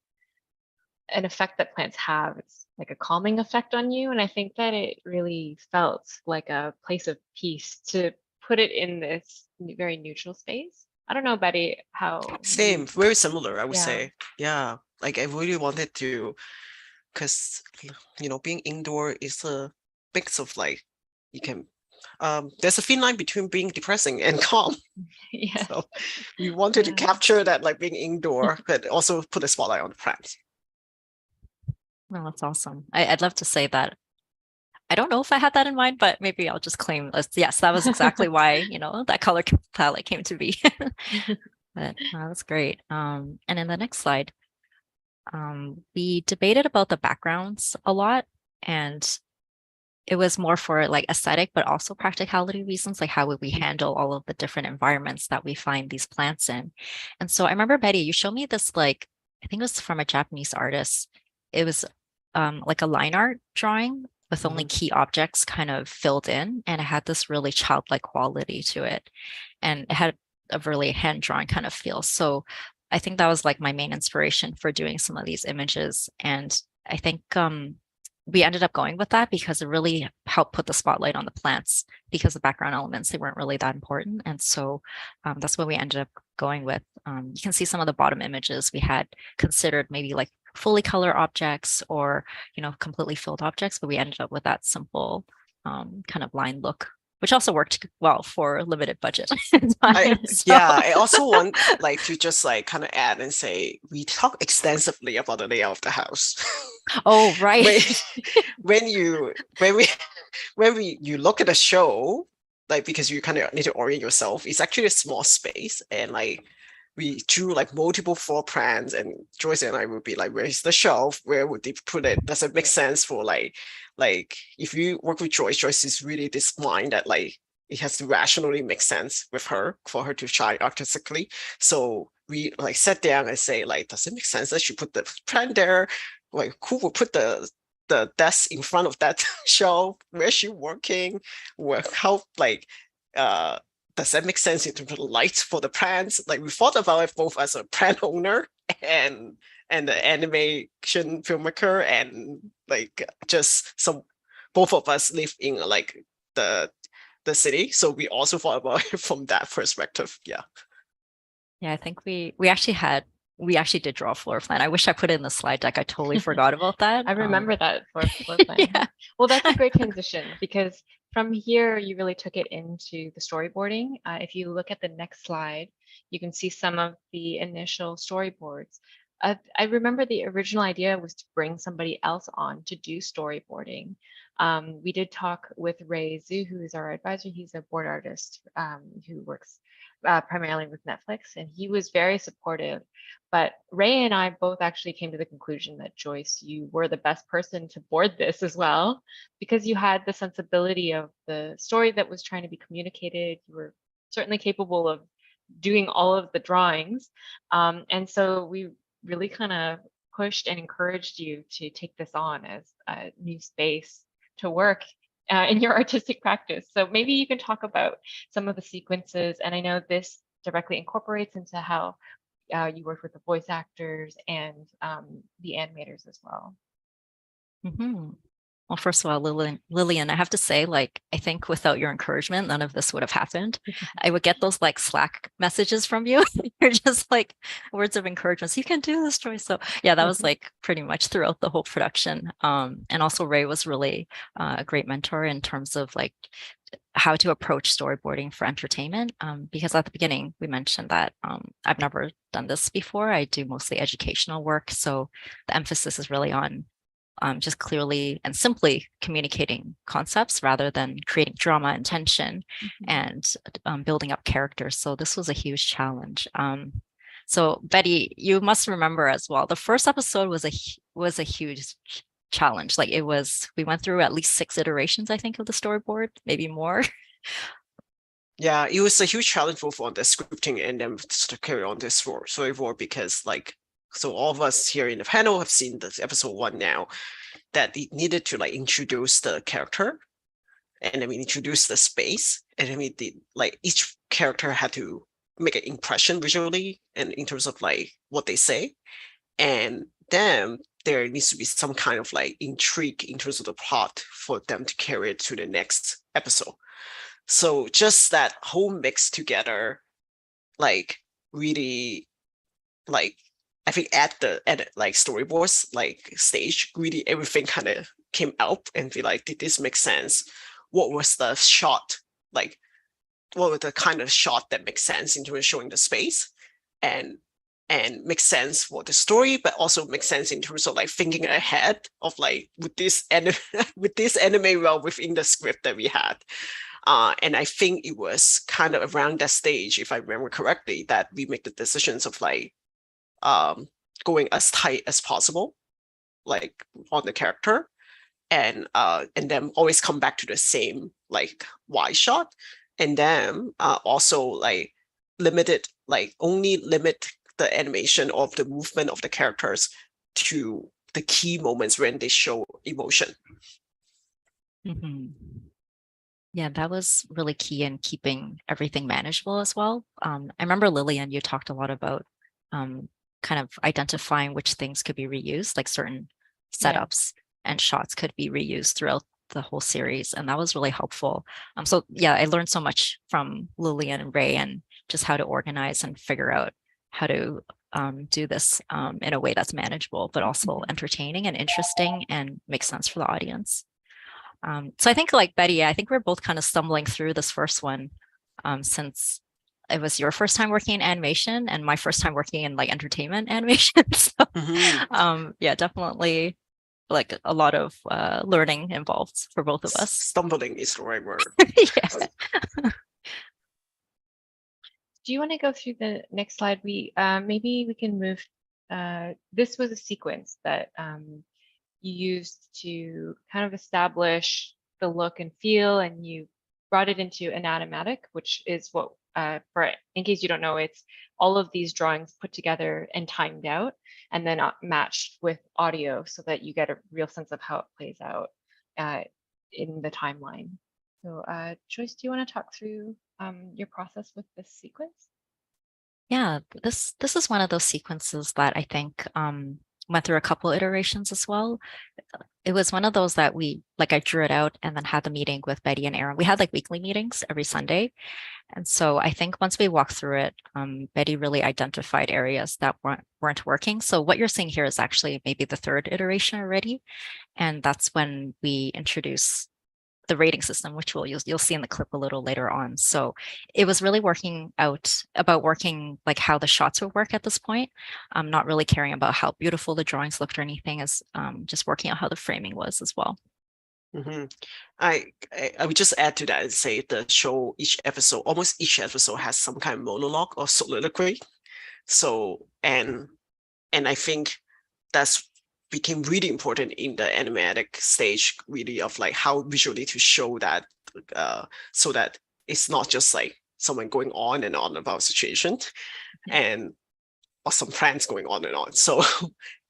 an effect that plants have. It's like a calming effect on you. And I think that it really felt like a place of peace to put it in this very neutral space. I don't know, Betty, how. Same, very similar, I would Yeah. say. Yeah, like I really wanted to, because, you know, being indoor is a mix of like, you can, there's a thin line between being depressing and calm. Yeah. So we wanted to capture that, like being indoor, but also put a spotlight on the plants. Well, that's awesome. I'd love to say that. I don't know if I had that in mind, but maybe I'll just claim yes, that was exactly why, that color palette came to be. But that's great. And in the next slide, we debated about the backgrounds a lot, and it was more for like aesthetic, but also practicality reasons, like how would we handle all of the different environments that we find these plants in. And so I remember, Betty, you showed me this, like, I think it was from a Japanese artist. It was like a line art drawing with only key objects kind of filled in, and it had this really childlike quality to it, and it had a really hand-drawn kind of feel. So I think that was like my main inspiration for doing some of these images. And I think we ended up going with that because it really helped put the spotlight on the plants, because the background elements, they weren't really that important. And so that's what we ended up going with. You can see some of the bottom images we had considered maybe like fully color objects or, completely filled objects, but we ended up with that simple kind of line look, which also worked well for limited budget. Yeah, I also want like to just like kind of add and say, we talk extensively about the layout of the house. Oh, right. when you look at a show, like, because you kind of need to orient yourself, it's actually a small space, and like we drew like multiple floor plans, and Joyce and I would be like, where's the shelf? Where would they put it? Does it make sense for like if you work with Joyce is really this mind that like it has to rationally make sense with her for her to shine artistically. So we like sat down and say, like, does it make sense that she put the plant there? Like, who will put the desk in front of that shelf? Where's she working? How like does that make sense in terms of light for the plants? Like, we thought about it both as a plant owner and the animation filmmaker, and like just both of us live in like the city, so we also thought about it from that perspective. Yeah. Yeah, I think we actually did draw a floor plan. I wish I put it in the slide deck. I totally forgot about that. I remember that floor plan. Yeah. Well, that's a great transition, because from here, you really took it into the storyboarding. If you look at the next slide, you can see some of the initial storyboards. I remember the original idea was to bring somebody else on to do storyboarding. We did talk with Ray Zhu, who is our advisor. He's a board artist who works primarily with Netflix, and he was very supportive. But Ray and I both actually came to the conclusion that Joyce, you were the best person to board this as well, because you had the sensibility of the story that was trying to be communicated. You were certainly capable of doing all of the drawings. And so we really kind of pushed and encouraged you to take this on as a new space to work in your artistic practice. So maybe you can talk about some of the sequences. And I know this directly incorporates into how you worked with the voice actors and the animators as well. Well, first of all, Lillian, I have to say, like, I think without your encouragement, none of this would have happened. I would get those like Slack messages from you. You're just like words of encouragement. So you can do this, Joyce. So yeah, that was like pretty much throughout the whole production. And also Ray was really a great mentor in terms of like how to approach storyboarding for entertainment. Because at the beginning, we mentioned that I've never done this before. I do mostly educational work. So the emphasis is really on just clearly and simply communicating concepts rather than creating drama and tension and building up characters. So this was a huge challenge. So Betty, you must remember as well, the first episode was a huge challenge. Like we went through at least 6 iterations, I think, of the storyboard, maybe more. Yeah, it was a huge challenge both on the scripting and then to carry on this storyboard because like, so all of us here in the panel have seen this episode 1 now, that it needed to like introduce the character, and then we introduce the space, and then like each character had to make an impression visually and in terms of like what they say, and then there needs to be some kind of like intrigue in terms of the plot for them to carry it to the next episode. So just that whole mix together, like really, like I think at like storyboards like stage, really everything kind of came out and be like, did this make sense? What was the shot? Like, what was the kind of shot that makes sense in terms of showing the space and makes sense for the story, but also makes sense in terms of like thinking ahead of like with this anime well within the script that we had. And I think it was kind of around that stage, if I remember correctly, that we make the decisions of like going as tight as possible, like on the character, and then always come back to the same like wide shot, and then also like only limit the animation of the movement of the characters to the key moments when they show emotion. Yeah, that was really key in keeping everything manageable as well. I remember Lillian, you talked a lot about kind of identifying which things could be reused, like certain setups and shots could be reused throughout the whole series. And that was really helpful. So yeah, I learned so much from Lillian and Ray and just how to organize and figure out how to do this in a way that's manageable, but also entertaining and interesting and makes sense for the audience. So I think like Betty, I think we're both kind of stumbling through this first one since it was your first time working in animation and my first time working in like entertainment animation. So yeah, definitely like a lot of learning involved for both of us. Stumbling is the right word. Yeah. Do you want to go through the next slide? Maybe we can move. This was a sequence that you used to kind of establish the look and feel, and you brought it into an animatic, which is what, in case you don't know, it's all of these drawings put together and timed out, and then matched with audio so that you get a real sense of how it plays out in the timeline. So Joyce, do you want to talk through your process with this sequence? Yeah, this is one of those sequences that I think went through a couple iterations as well. It was one of those that I drew it out and then had the meeting with Betty and Aaron. We had like weekly meetings every Sunday. And so I think once we walked through it, Betty really identified areas that weren't working. So what you're seeing here is actually maybe the 3rd iteration already. And that's when we introduce the rating system, which you'll see in the clip a little later on. So it was really working like how the shots would work at this point. I'm not really caring about how beautiful the drawings looked or anything, as just working out how the framing was as well. I would just add to that and say the show, almost each episode has some kind of monologue or soliloquy. So, and I think that's became really important in the animatic stage, really, of like how visually to show that, so that it's not just like someone going on and on about a situation and or some plans going on and on. So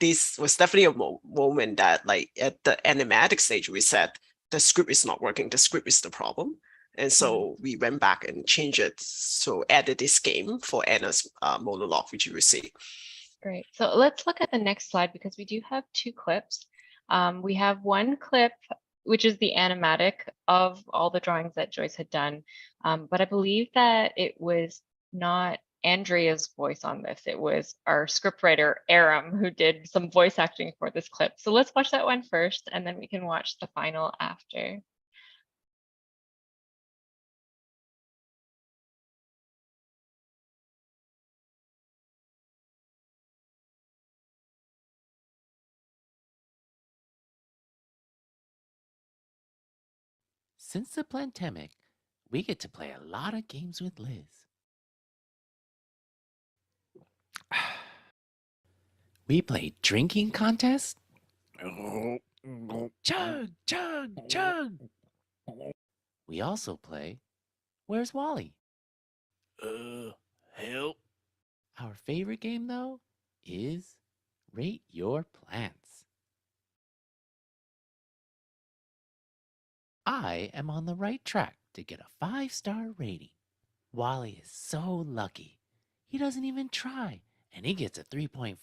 this was definitely a moment that, like, at the animatic stage, we said the script is not working, the script is the problem. And so we went back and changed it. So added this game for Anna's monologue, which you will see. Great. So let's look at the next slide because we do have 2 clips. We have one clip, which is the animatic of all the drawings that Joyce had done. But I believe that it was not Andrea's voice on this. It was our scriptwriter, Aram, who did some voice acting for this clip. So let's watch that one first, and then we can watch the final after. Since the Plantemic, we get to play a lot of games with Liz. We played drinking contest. Chug, chug, chug. We also play Where's Wally? Help. Our favorite game, though, is Rate Your Plants. I am on the right track to get a 5-star rating. Wally is so lucky. He doesn't even try, and he gets a 3.5.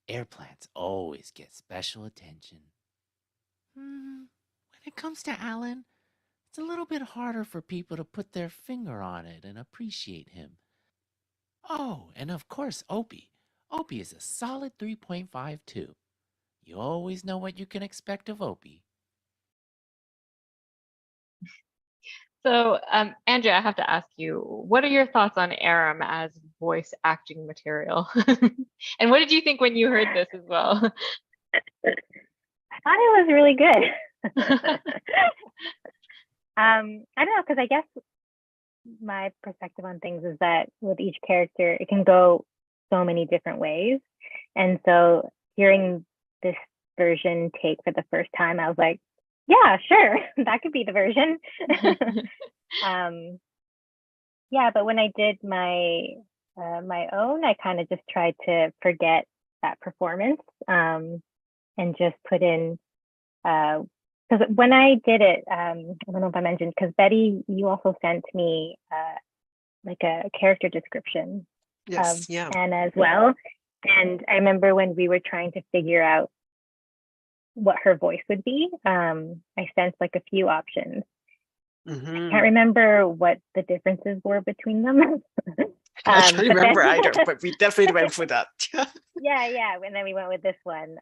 Air plants always get special attention. When it comes to Alan, it's a little bit harder for people to put their finger on it and appreciate him. Oh, and of course, Opie. Opie is a solid 3.5 too. You always know what you can expect of Opie. So, Andrea, I have to ask you, what are your thoughts on Aram as voice acting material? And what did you think when you heard this as well? I thought it was really good. I don't know, because I guess my perspective on things is that with each character, it can go so many different ways. And so hearing this version take for the first time, I was like, yeah, sure, that could be the version. Yeah, but when I did my own, I kind of just tried to forget that performance and just put in, because when I did it, I don't know if I mentioned, because Betty, you also sent me like a character description of Anna as well. And I remember when we were trying to figure out what her voice would be, I sent like a few options. I can't remember what the differences were between them. I can't remember either, but we definitely went for that. yeah, and then we went with this one.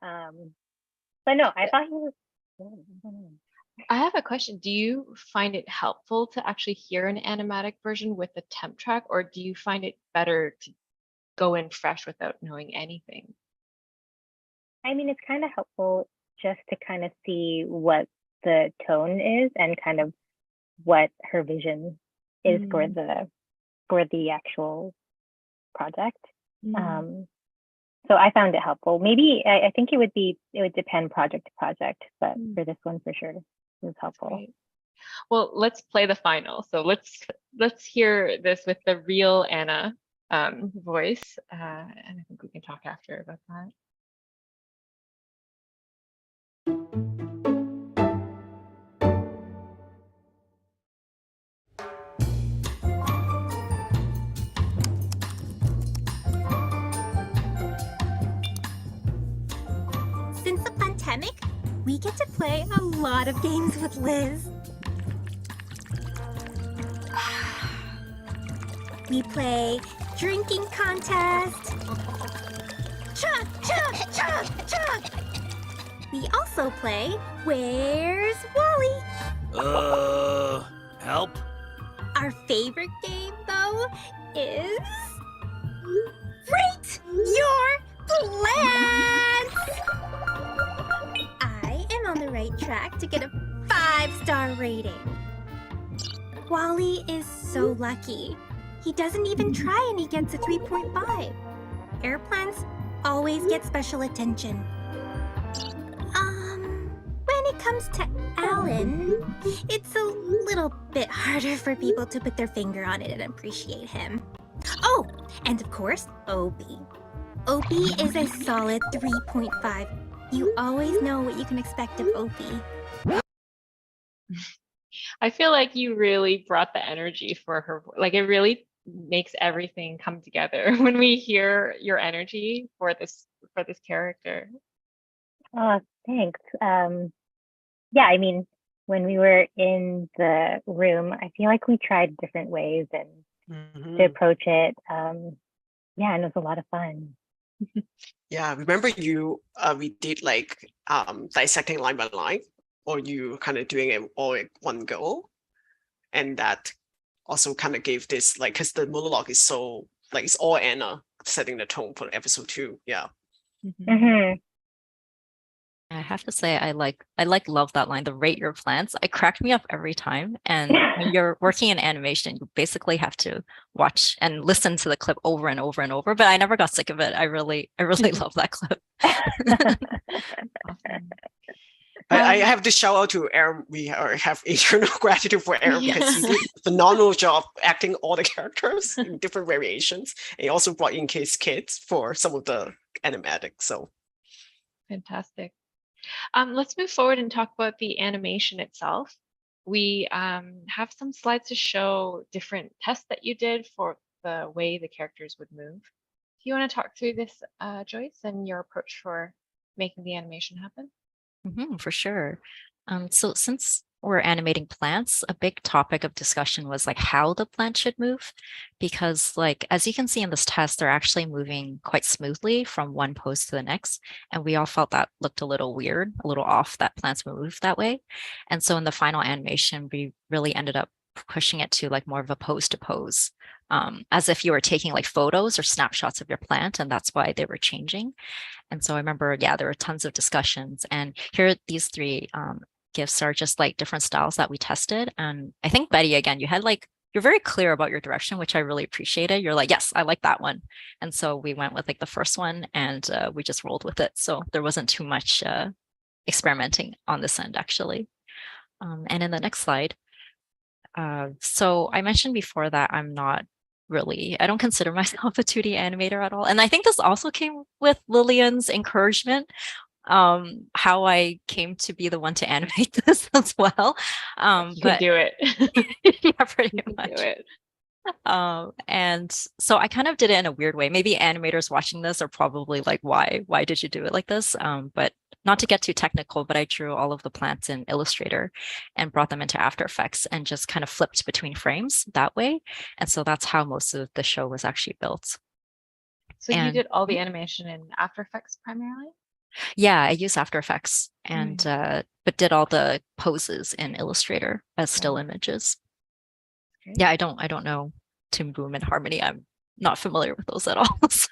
But no, I thought he was. I have a question. Do you find it helpful to actually hear an animatic version with the temp track, or do you find it better to go in fresh without knowing anything? I mean, it's kind of helpful just to kind of see what the tone is and kind of what her vision is for the actual project. So I found it helpful. Maybe I think it would depend project to project, but for this one for sure, it was helpful. Great. Well, let's play the final. So let's hear this with the real Anna voice, and I think we can talk after about that. Since the pandemic, we get to play a lot of games with Liz. We play drinking contest. Chug, chug, chug, chug. We also play Where's Wally? Help? Our favorite game, though, is Rate Your Plants! I am on the right right track to get a 5-star rating. Wally is so lucky. He doesn't even try and he gets a 3.5. Air plants always get special attention. When it comes to Alan, it's a little bit harder for people to put their finger on it and appreciate him. Oh, and of course, Opie. Opie is a solid 3.5. You always know what you can expect of Opie. I feel like you really brought the energy for her. Like it really makes everything come together when we hear your energy for this character. Oh, thanks. Yeah, I mean, when we were in the room, I feel like we tried different ways and to approach it. Yeah, and it was a lot of fun. Yeah, remember we did like dissecting line by line, or you kind of doing it all at one go, and that also kind of gave this like, because the monologue is so like it's all Anna setting the tone for episode 2. Yeah. I have to say, I love that line, the rate your plants. It cracked me up every time. And when you're working in animation, you basically have to watch and listen to the clip over and over and over. But I never got sick of it. I really love that clip. I have to shout out to Aaron. We have eternal gratitude for Aaron because he did a phenomenal job acting all the characters in different variations. And he also brought in his kids for some of the animatics. So fantastic. Let's move forward and talk about the animation itself. We have some slides to show different tests that you did for the way the characters would move. Do you want to talk through this, Joyce, and your approach for making the animation happen? For sure. So since we're animating plants, a big topic of discussion was like how the plant should move, because like, as you can see in this test, they're actually moving quite smoothly from one pose to the next. And we all felt that looked a little weird, a little off that plants move that way. And so in the final animation, we really ended up pushing it to like more of a pose to pose, as if you were taking like photos or snapshots of your plant, and that's why they were changing. And so I remember, yeah, there were tons of discussions, and here these 3 gifts are just like different styles that we tested. And I think Betty, again, you're very clear about your direction, which I really appreciated. You're like, yes, I like that one. And so we went with like the first one, and we just rolled with it. So there wasn't too much experimenting on this end, actually. And in the next slide, so I mentioned before that I don't consider myself a 2D animator at all. And I think this also came with Lillian's encouragement, how I came to be the one to animate this as well. But do it. Yeah, pretty much. Do it. And so I kind of did it in a weird way. Maybe animators watching this are probably like, why did you do it like this? But not to get too technical, but I drew all of the plants in Illustrator and brought them into After Effects and just kind of flipped between frames that way. And so that's how most of the show was actually built. So you did all the animation in After Effects primarily? Yeah, I use After Effects and but did all the poses in Illustrator as still images. Okay. Yeah, I don't know Toon Boom and Harmony. I'm not familiar with those at all. So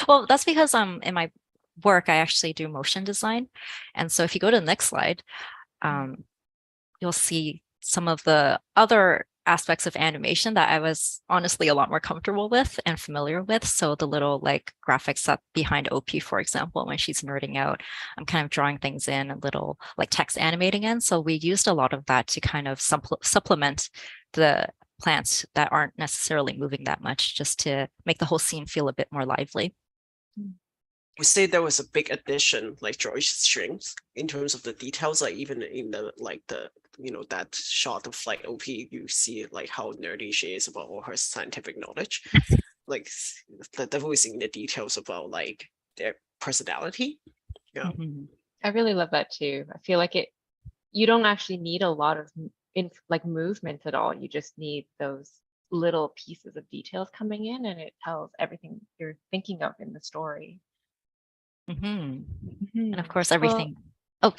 well, that's because in my work I actually do motion design. And so if you go to the next slide, you'll see some of the other aspects of animation that I was honestly a lot more comfortable with and familiar with. So the little like graphics up behind OP, for example, when she's nerding out, I'm kind of drawing things in, a little like text animating in. So we used a lot of that to kind of supplement the plants that aren't necessarily moving that much, just to make the whole scene feel a bit more lively. We say there was a big addition, like Joyce strings, in terms of the details, like even in the that shot of like OP, you see like how nerdy she is about all her scientific knowledge. Like the devil is in the details about like their personality. Yeah. I really love that too. I feel like you don't actually need a lot of movement at all. You just need those little pieces of details coming in, and it tells everything you're thinking of in the story. And of course, everything. Go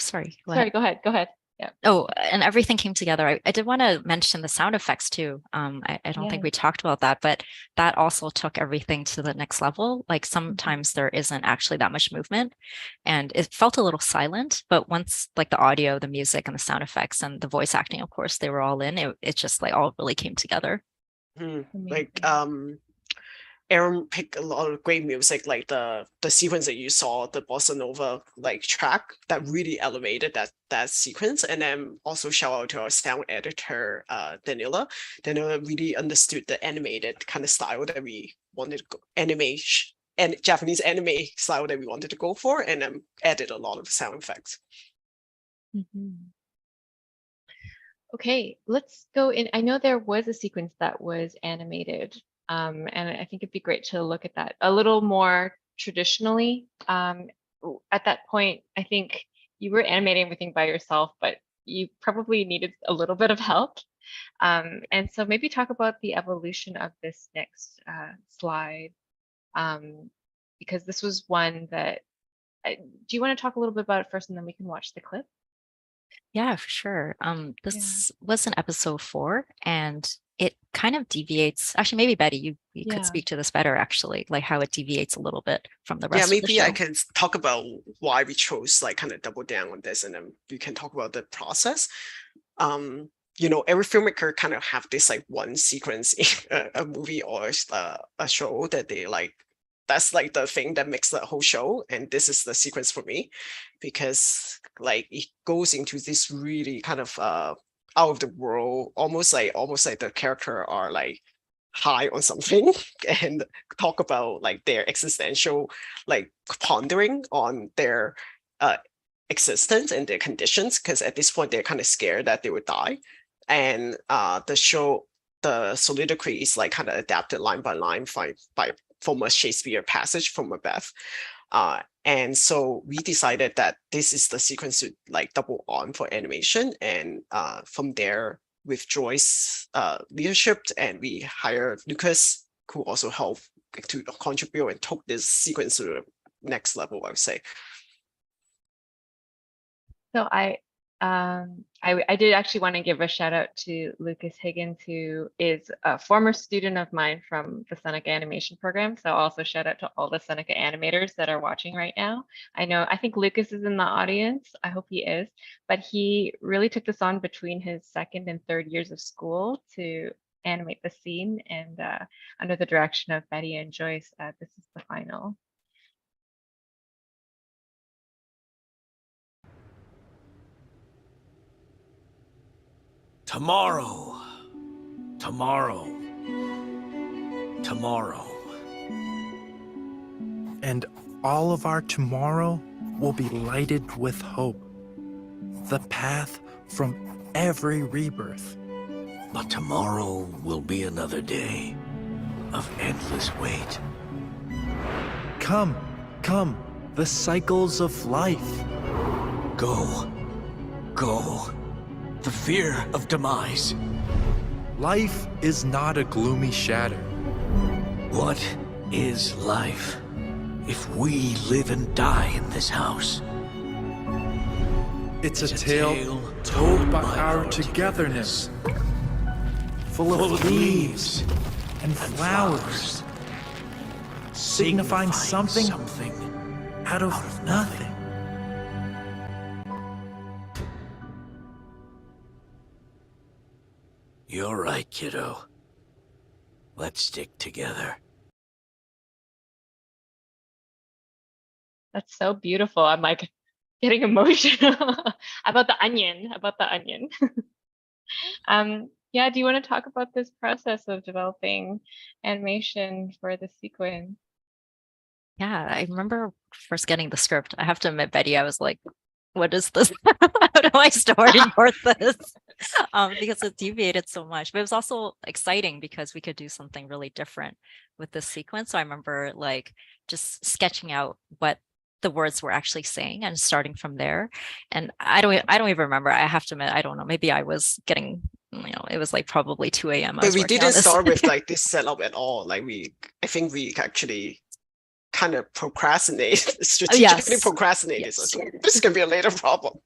ahead. Go ahead. Yeah. Oh, and everything came together. I did want to mention the sound effects too. I don't think we talked about that, but that also took everything to the next level. Like sometimes there isn't actually that much movement and it felt a little silent, but once like the audio, the music and the sound effects and the voice acting, of course, they were all in, it just like all really came together. Like Aaron picked a lot of great music, like the sequence that you saw, the bossa nova like track that really elevated that sequence. And then also shout out to our sound editor, Daniela. Daniela really understood the animated kind of style that we wanted to go, animation and Japanese anime style that we wanted to go for, and then added a lot of sound effects. Okay, let's go in. I know there was a sequence that was animated. And I think it'd be great to look at that a little more traditionally. At that point, I think you were animating everything by yourself, but you probably needed a little bit of help. And so maybe talk about the evolution of this next slide, because this was one that, do you want to talk a little bit about it first and then we can watch the clip? Yeah, for sure. This was in episode 4 and it kind of deviates. Actually, maybe Betty, you could speak to this better, actually, like how it deviates a little bit from the rest of the show. Maybe I can talk about why we chose like kind of double down on this, and then we can talk about the process. You know, every filmmaker kind of have this like one sequence in a movie or a show that they like. That's like the thing that makes the whole show, and this is the sequence for me, because like it goes into this really kind of out of the world, almost like the character are like high on something and talk about like their existential, like pondering on their existence and their conditions, because at this point they're kind of scared that they would die. And the soliloquy is like kind of adapted line by line from a Shakespeare passage from Macbeth. And so we decided that this is the sequence to like double on for animation. And from there, with Joyce leadership, and we hired Lucas, who also helped to contribute and took this sequence to the next level, I would say. So I did actually want to give a shout out to Lucas Higgins, who is a former student of mine from the Seneca animation program. So also shout out to all the Seneca animators that are watching right now. I think Lucas is in the audience. I hope he is, but he really took this on between his second and third years of school to animate the scene. And under the direction of Betty and Joyce, this is the final. Tomorrow. And all of our tomorrow will be lighted with hope. The path from every rebirth. But tomorrow will be another day of endless wait. Come, the cycles of life. Go. The fear of demise. Life is not a gloomy shadow. What is life if we live and die in this house? It's a tale told by our togetherness, full of leaves and flowers, signifying something out of nothing. You're right, kiddo. Let's stick together. That's so beautiful. I'm like getting emotional about the onion. Yeah, do you want to talk about this process of developing animation for the sequence? Yeah, I remember first getting the script. I have to admit, Betty, I was like, what is this? How do I storyboard this? Because it deviated so much. But it was also exciting because we could do something really different with this sequence. So I remember like just sketching out what the words were actually saying and starting from there. And I don't even remember. I have to admit, I don't know. Maybe I was getting, it was like probably 2 a.m. But we didn't start with like this setup at all. Like I think we actually kind of strategically procrastinated. Yes. So this is gonna be a later problem.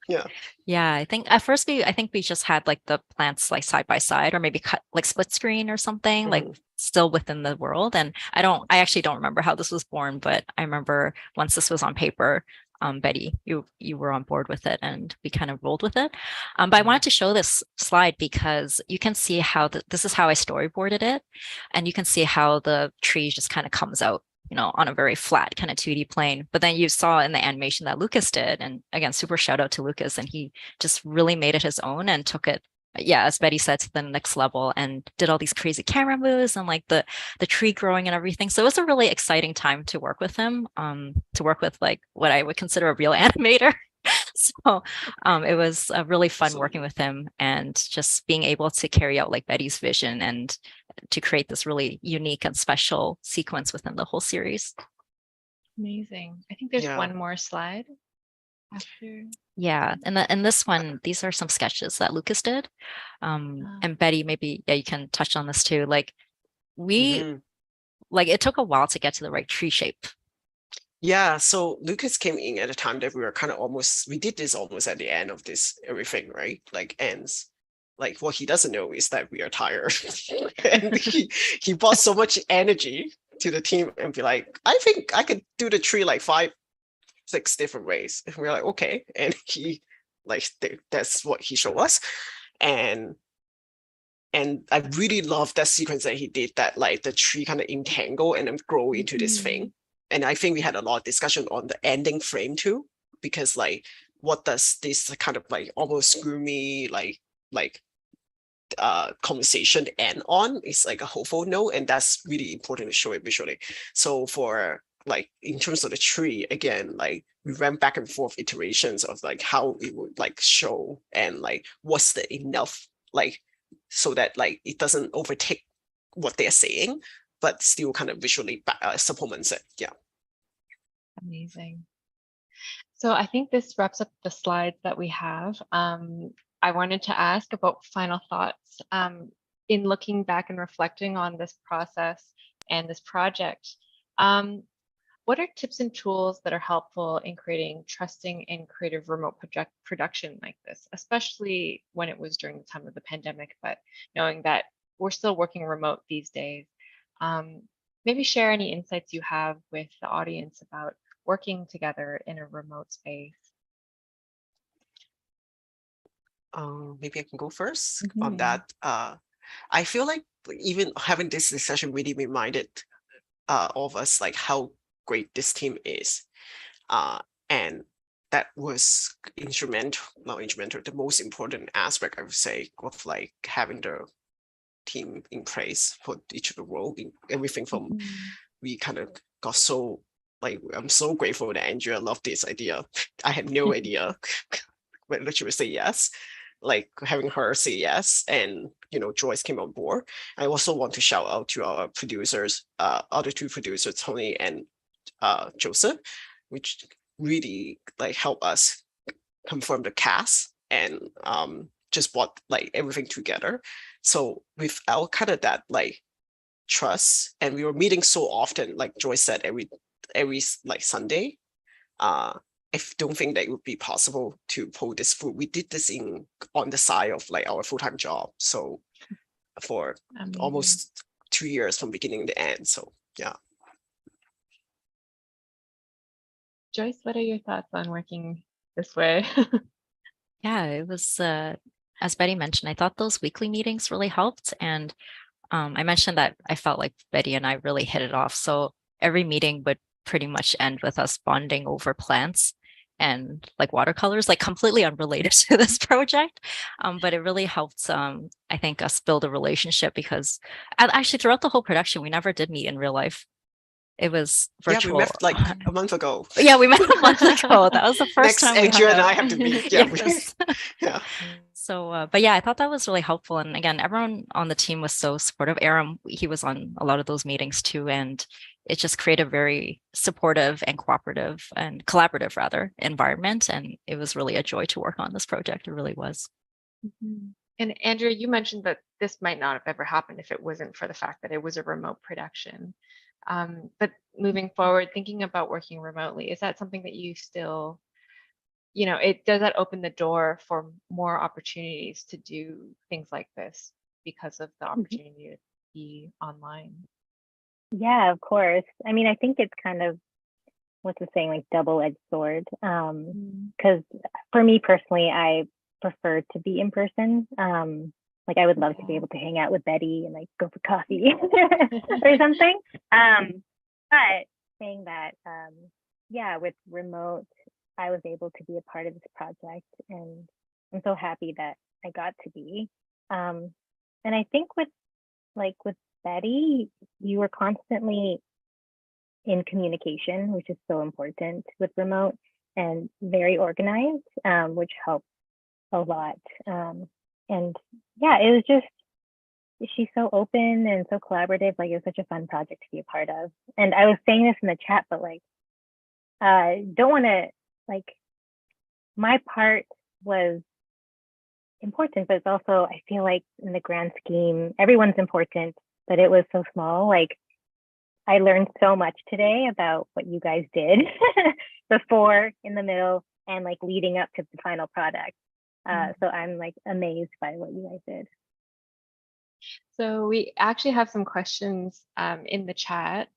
Yeah. Yeah, I think at first we just had like the plants like side by side, or maybe cut like split screen or something, like still within the world. And I actually don't remember how this was born, but I remember once this was on paper, Betty, you were on board with it, and we kind of rolled with it. But I wanted to show this slide because you can see how this is how I storyboarded it, and you can see how the tree just kind of comes out, you know, on a very flat kind of 2D plane. But then you saw in the animation that Lucas did, and again, super shout out to Lucas, and he just really made it his own and took it, yeah, as Betty said, to the next level, and did all these crazy camera moves and like the tree growing and everything. So it was a really exciting time to work with him, to work with like what I would consider a real animator. So it was really fun working with him, and just being able to carry out like Betty's vision and to create this really unique and special sequence within the whole series. Amazing. I think there's one more slide after. Yeah, and this one, these are some sketches that Lucas did. And Betty, maybe you can touch on this too. Like like it took a while to get to the right tree shape. Yeah, so Lucas came in at a time that we were kind of we did this almost at the end of this everything, right? Like ends. Like what he doesn't know is that we are tired. And he brought so much energy to the team and be like, I think I could do the tree like 5, 6 different ways. And we're like, okay. And he like that's what he showed us. And I really love that sequence that he did, that like the tree kind of entangle and then grow into this thing. And I think we had a lot of discussion on the ending frame too, because like what does this kind of like almost gloomy like conversation end on? Is like a hopeful note, and that's really important to show it visually. So for like in terms of the tree, again, like we ran back and forth iterations of like how it would like show, and like what's the enough, like so that like it doesn't overtake what they're saying, but still kind of visually supplements it. Yeah. Amazing. So I think this wraps up the slides that we have. I wanted to ask about final thoughts. In looking back and reflecting on this process and this project, what are tips and tools that are helpful in creating trusting and creative remote production like this, especially when it was during the time of the pandemic, but knowing that we're still working remote these days? Maybe share any insights you have with the audience about working together in a remote space. Maybe I can go first on that. I feel like even having this discussion really reminded all of us like how great this team is. And that was the most important aspect, I would say, of like having the team in place for each of the role, in everything from we kind of got so like, I'm so grateful that Andrea loved this idea. I had no idea whether she would say yes, like having her say yes, and you know, Joyce came on board. I also want to shout out to our producers, other 2 producers, Tony and Joseph, which really like help us confirm the cast and just brought like everything together. So without kind of that like trust, and we were meeting so often, like Joyce said, every like Sunday, I don't think that it would be possible to pull this through. We did this on the side of like our full-time job, so for almost 2 years from beginning to end. So yeah. Joyce, what are your thoughts on working this way? Yeah, it was, as Betty mentioned, I thought those weekly meetings really helped. And I mentioned that I felt like Betty and I really hit it off. So every meeting would pretty much end with us bonding over plants and like watercolors, like completely unrelated to this project. But it really helped, I think, us build a relationship, because actually throughout the whole production, we never did meet in real life. It was virtual. Yeah, we met like a month ago. Yeah, we met a month ago. That was the first time. Andrea and I have to meet. Yeah. Yes. Yeah. So, but yeah, I thought that was really helpful. And again, everyone on the team was so supportive. Aram, he was on a lot of those meetings too. And it just created a very supportive and cooperative and collaborative rather environment. And it was really a joy to work on this project. It really was. And Andrea, you mentioned that this might not have ever happened if it wasn't for the fact that it was a remote production. But moving forward, thinking about working remotely, is that something that you still, does that open the door for more opportunities to do things like this because of the opportunity to be online? Yeah, of course. I mean, I think it's kind of, what's the saying, like double-edged sword. Because for me personally, I prefer to be in person. Like I would love to be able to hang out with Betty and like go for coffee or something. But saying that, yeah, with remote, I was able to be a part of this project, and I'm so happy that I got to be. And I think with Betty, you were constantly in communication, which is so important with remote, and very organized, which helped a lot. And yeah, it was just, she's so open and so collaborative. Like it was such a fun project to be a part of. And I was saying this in the chat, but like, don't want to, like, my part was important, but it's also, I feel like in the grand scheme, everyone's important, but it was so small. Like I learned so much today about what you guys did before, in the middle, and like leading up to the final product. So I'm like amazed by what you guys did. So we actually have some questions in the chat.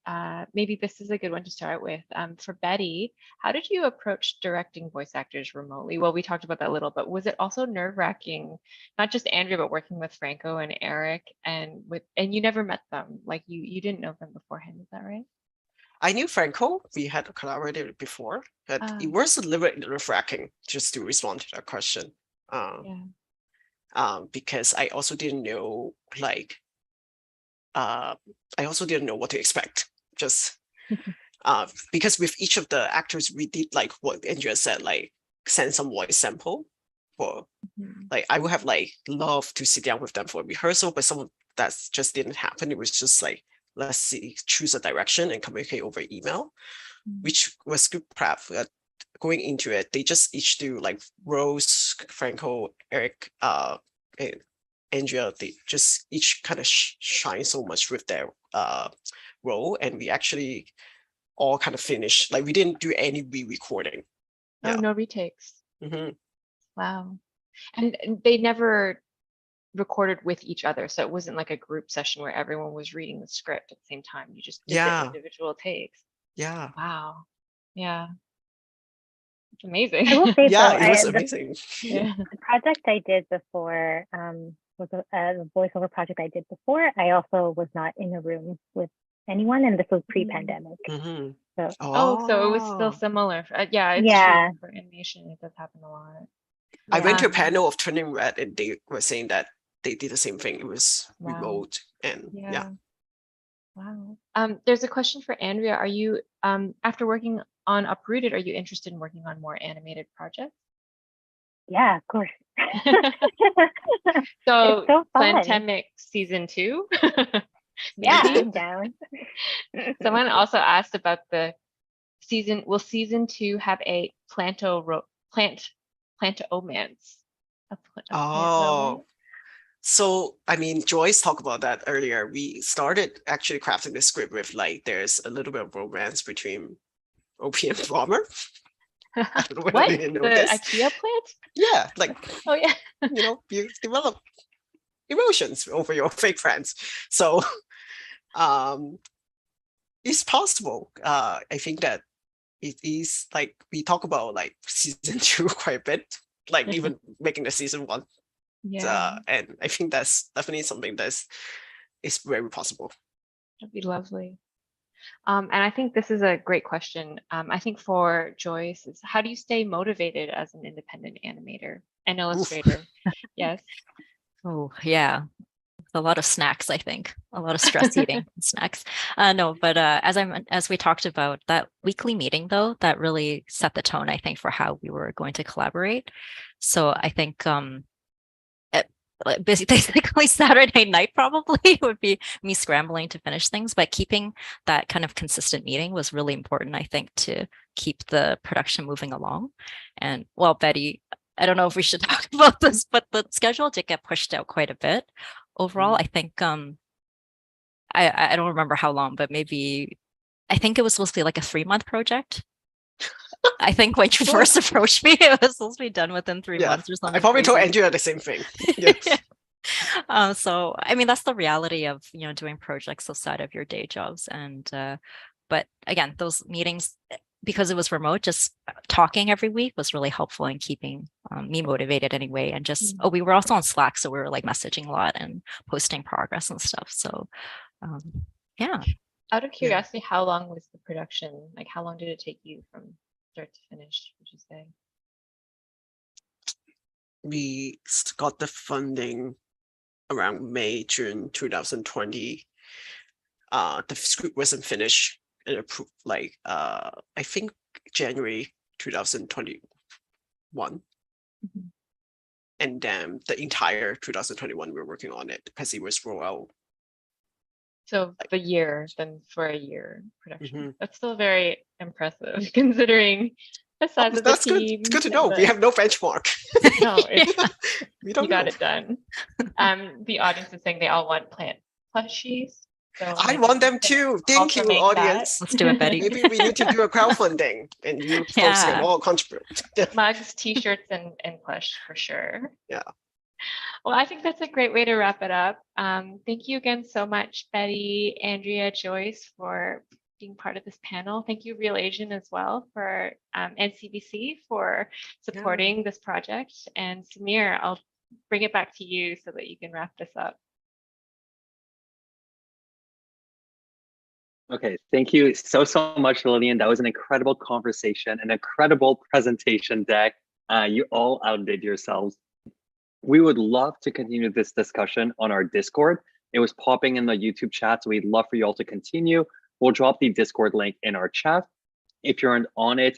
Maybe this is a good one to start with. For Betty, how did you approach directing voice actors remotely? Well, we talked about that a little, but was it also nerve-wracking, not just Andrea, but working with Franco and Eric, and you never met them, like you didn't know them beforehand, is that right? I knew Franco. We had collaborated before, but it was a little bit nerve-wracking just to respond to that question. Because I also didn't know, like, I also didn't know what to expect. Just because with each of the actors, we did like what Andrea said, like send some voice sample for, like, I would have like loved to sit down with them for a rehearsal, but some of that just didn't happen. It was just like, let's see, choose a direction and communicate over email, which was good prep. Going into it, they just each do like Rose, Franco, Eric, and Andrea. They just each kind of shine so much with their role, and we actually all kind of finished. Like we didn't do any re-recording. Oh, no retakes. Mm-hmm. Wow. And they never recorded with each other, so it wasn't like a group session where everyone was reading the script at the same time. You just did the individual takes. Yeah. Wow. Yeah. It's amazing. I will say it was amazing. The project I did before was a voiceover project I did before. I also was not in a room with anyone, and this was pre-pandemic. So, so it was still similar. Yeah, true. For animation, it does happen a lot. I went to a panel of Turning Red, and they were saying that they did the same thing. It was remote, and Wow. There's a question for Andrea. Are you, after working on Uprooted, are you interested in working on more animated projects? Yeah, of course. So, it's so fun. Plantemic season 2? Yeah, I'm down. Someone also asked about the season. Will season 2 have a plantomance? So, I mean, Joyce talked about that earlier. We started actually crafting the script with like, there's a little bit of romance between Opie and Bomber. I don't know whether you know this. IKEA plant? Yeah, like, oh yeah, you develop emotions over your fake friends. So, it's possible. I think that it is like, we talk about like season 2 quite a bit, like even making the season 1. Yeah. And I think that's definitely something is very possible. That'd be lovely. And I think this is a great question. I think for Joyce, is how do you stay motivated as an independent animator and illustrator? Yes. Oh, yeah. A lot of snacks, I think. A lot of stress eating snacks. No, but as we talked about, that weekly meeting, though, that really set the tone, I think, for how we were going to collaborate. So I think basically Saturday night probably would be me scrambling to finish things, but keeping that kind of consistent meeting was really important, I think, to keep the production moving along. And well, Betty, I don't know if we should talk about this, but the schedule did get pushed out quite a bit. Overall, I think I don't remember how long, but maybe I think it was supposed to be like a 3-month project. I think when you first approached me, it was supposed to be done within 3 months or something. I probably told crazy. Andrea the same thing. Yes. So I mean, that's the reality of doing projects outside of your day jobs. And but again, those meetings, because it was remote, just talking every week was really helpful in keeping me motivated anyway. And just we were also on Slack, so we were like messaging a lot and posting progress and stuff. So yeah. Out of curiosity, how long was the production? Like, how long did it take you from start to finish, would you say? We got the funding around May, June 2020. The script wasn't finished and approved like I think January 2021. And then the entire 2021 we were working on it because it was rolled out. So the year, then for a year production. That's still very impressive considering the size of the team. It's good to know. We have no benchmark. No, we don't you got it done. The audience is saying they all want plant plushies. So I want them too. Thank you, audience. Let's do it, Betty. Maybe we need to do a crowdfunding and you folks can all contribute. Mugs, t-shirts, and plush for sure. Yeah. Well, I think that's a great way to wrap it up. Thank you again so much, Betty, Andrea, Joyce, for being part of this panel. Thank you, Real Asian, as well, for NCBC for supporting this project. And Samir, I'll bring it back to you so that you can wrap this up. Okay, thank you so much, Lillian. That was an incredible conversation, an incredible presentation deck. You all outdid yourselves. We would love to continue this discussion on our Discord. It was popping in the YouTube chat, so we'd love for you all to continue. We'll drop the Discord link in our chat. If you're on it,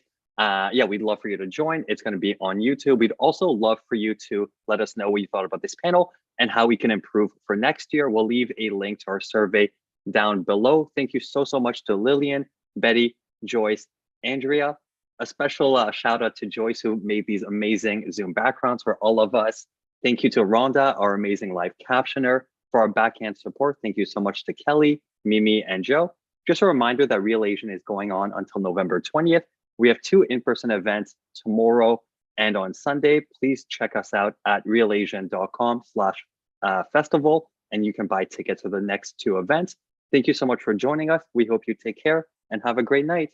we'd love for you to join. It's going to be on YouTube. We'd also love for you to let us know what you thought about this panel and how we can improve for next year. We'll leave a link to our survey down below. Thank you so much to Lillian, Betty, Joyce, Andrea. A special shout out to Joyce, who made these amazing Zoom backgrounds for all of us. Thank you to Rhonda, our amazing live captioner, for our backhand support. Thank you so much to Kelly, Mimi, and Joe. Just a reminder that Real Asian is going on until November 20th. We have 2 in-person events tomorrow and on Sunday. Please check us out at realasian.com/festival, and you can buy tickets for the next 2 events. Thank you so much for joining us. We hope you take care and have a great night.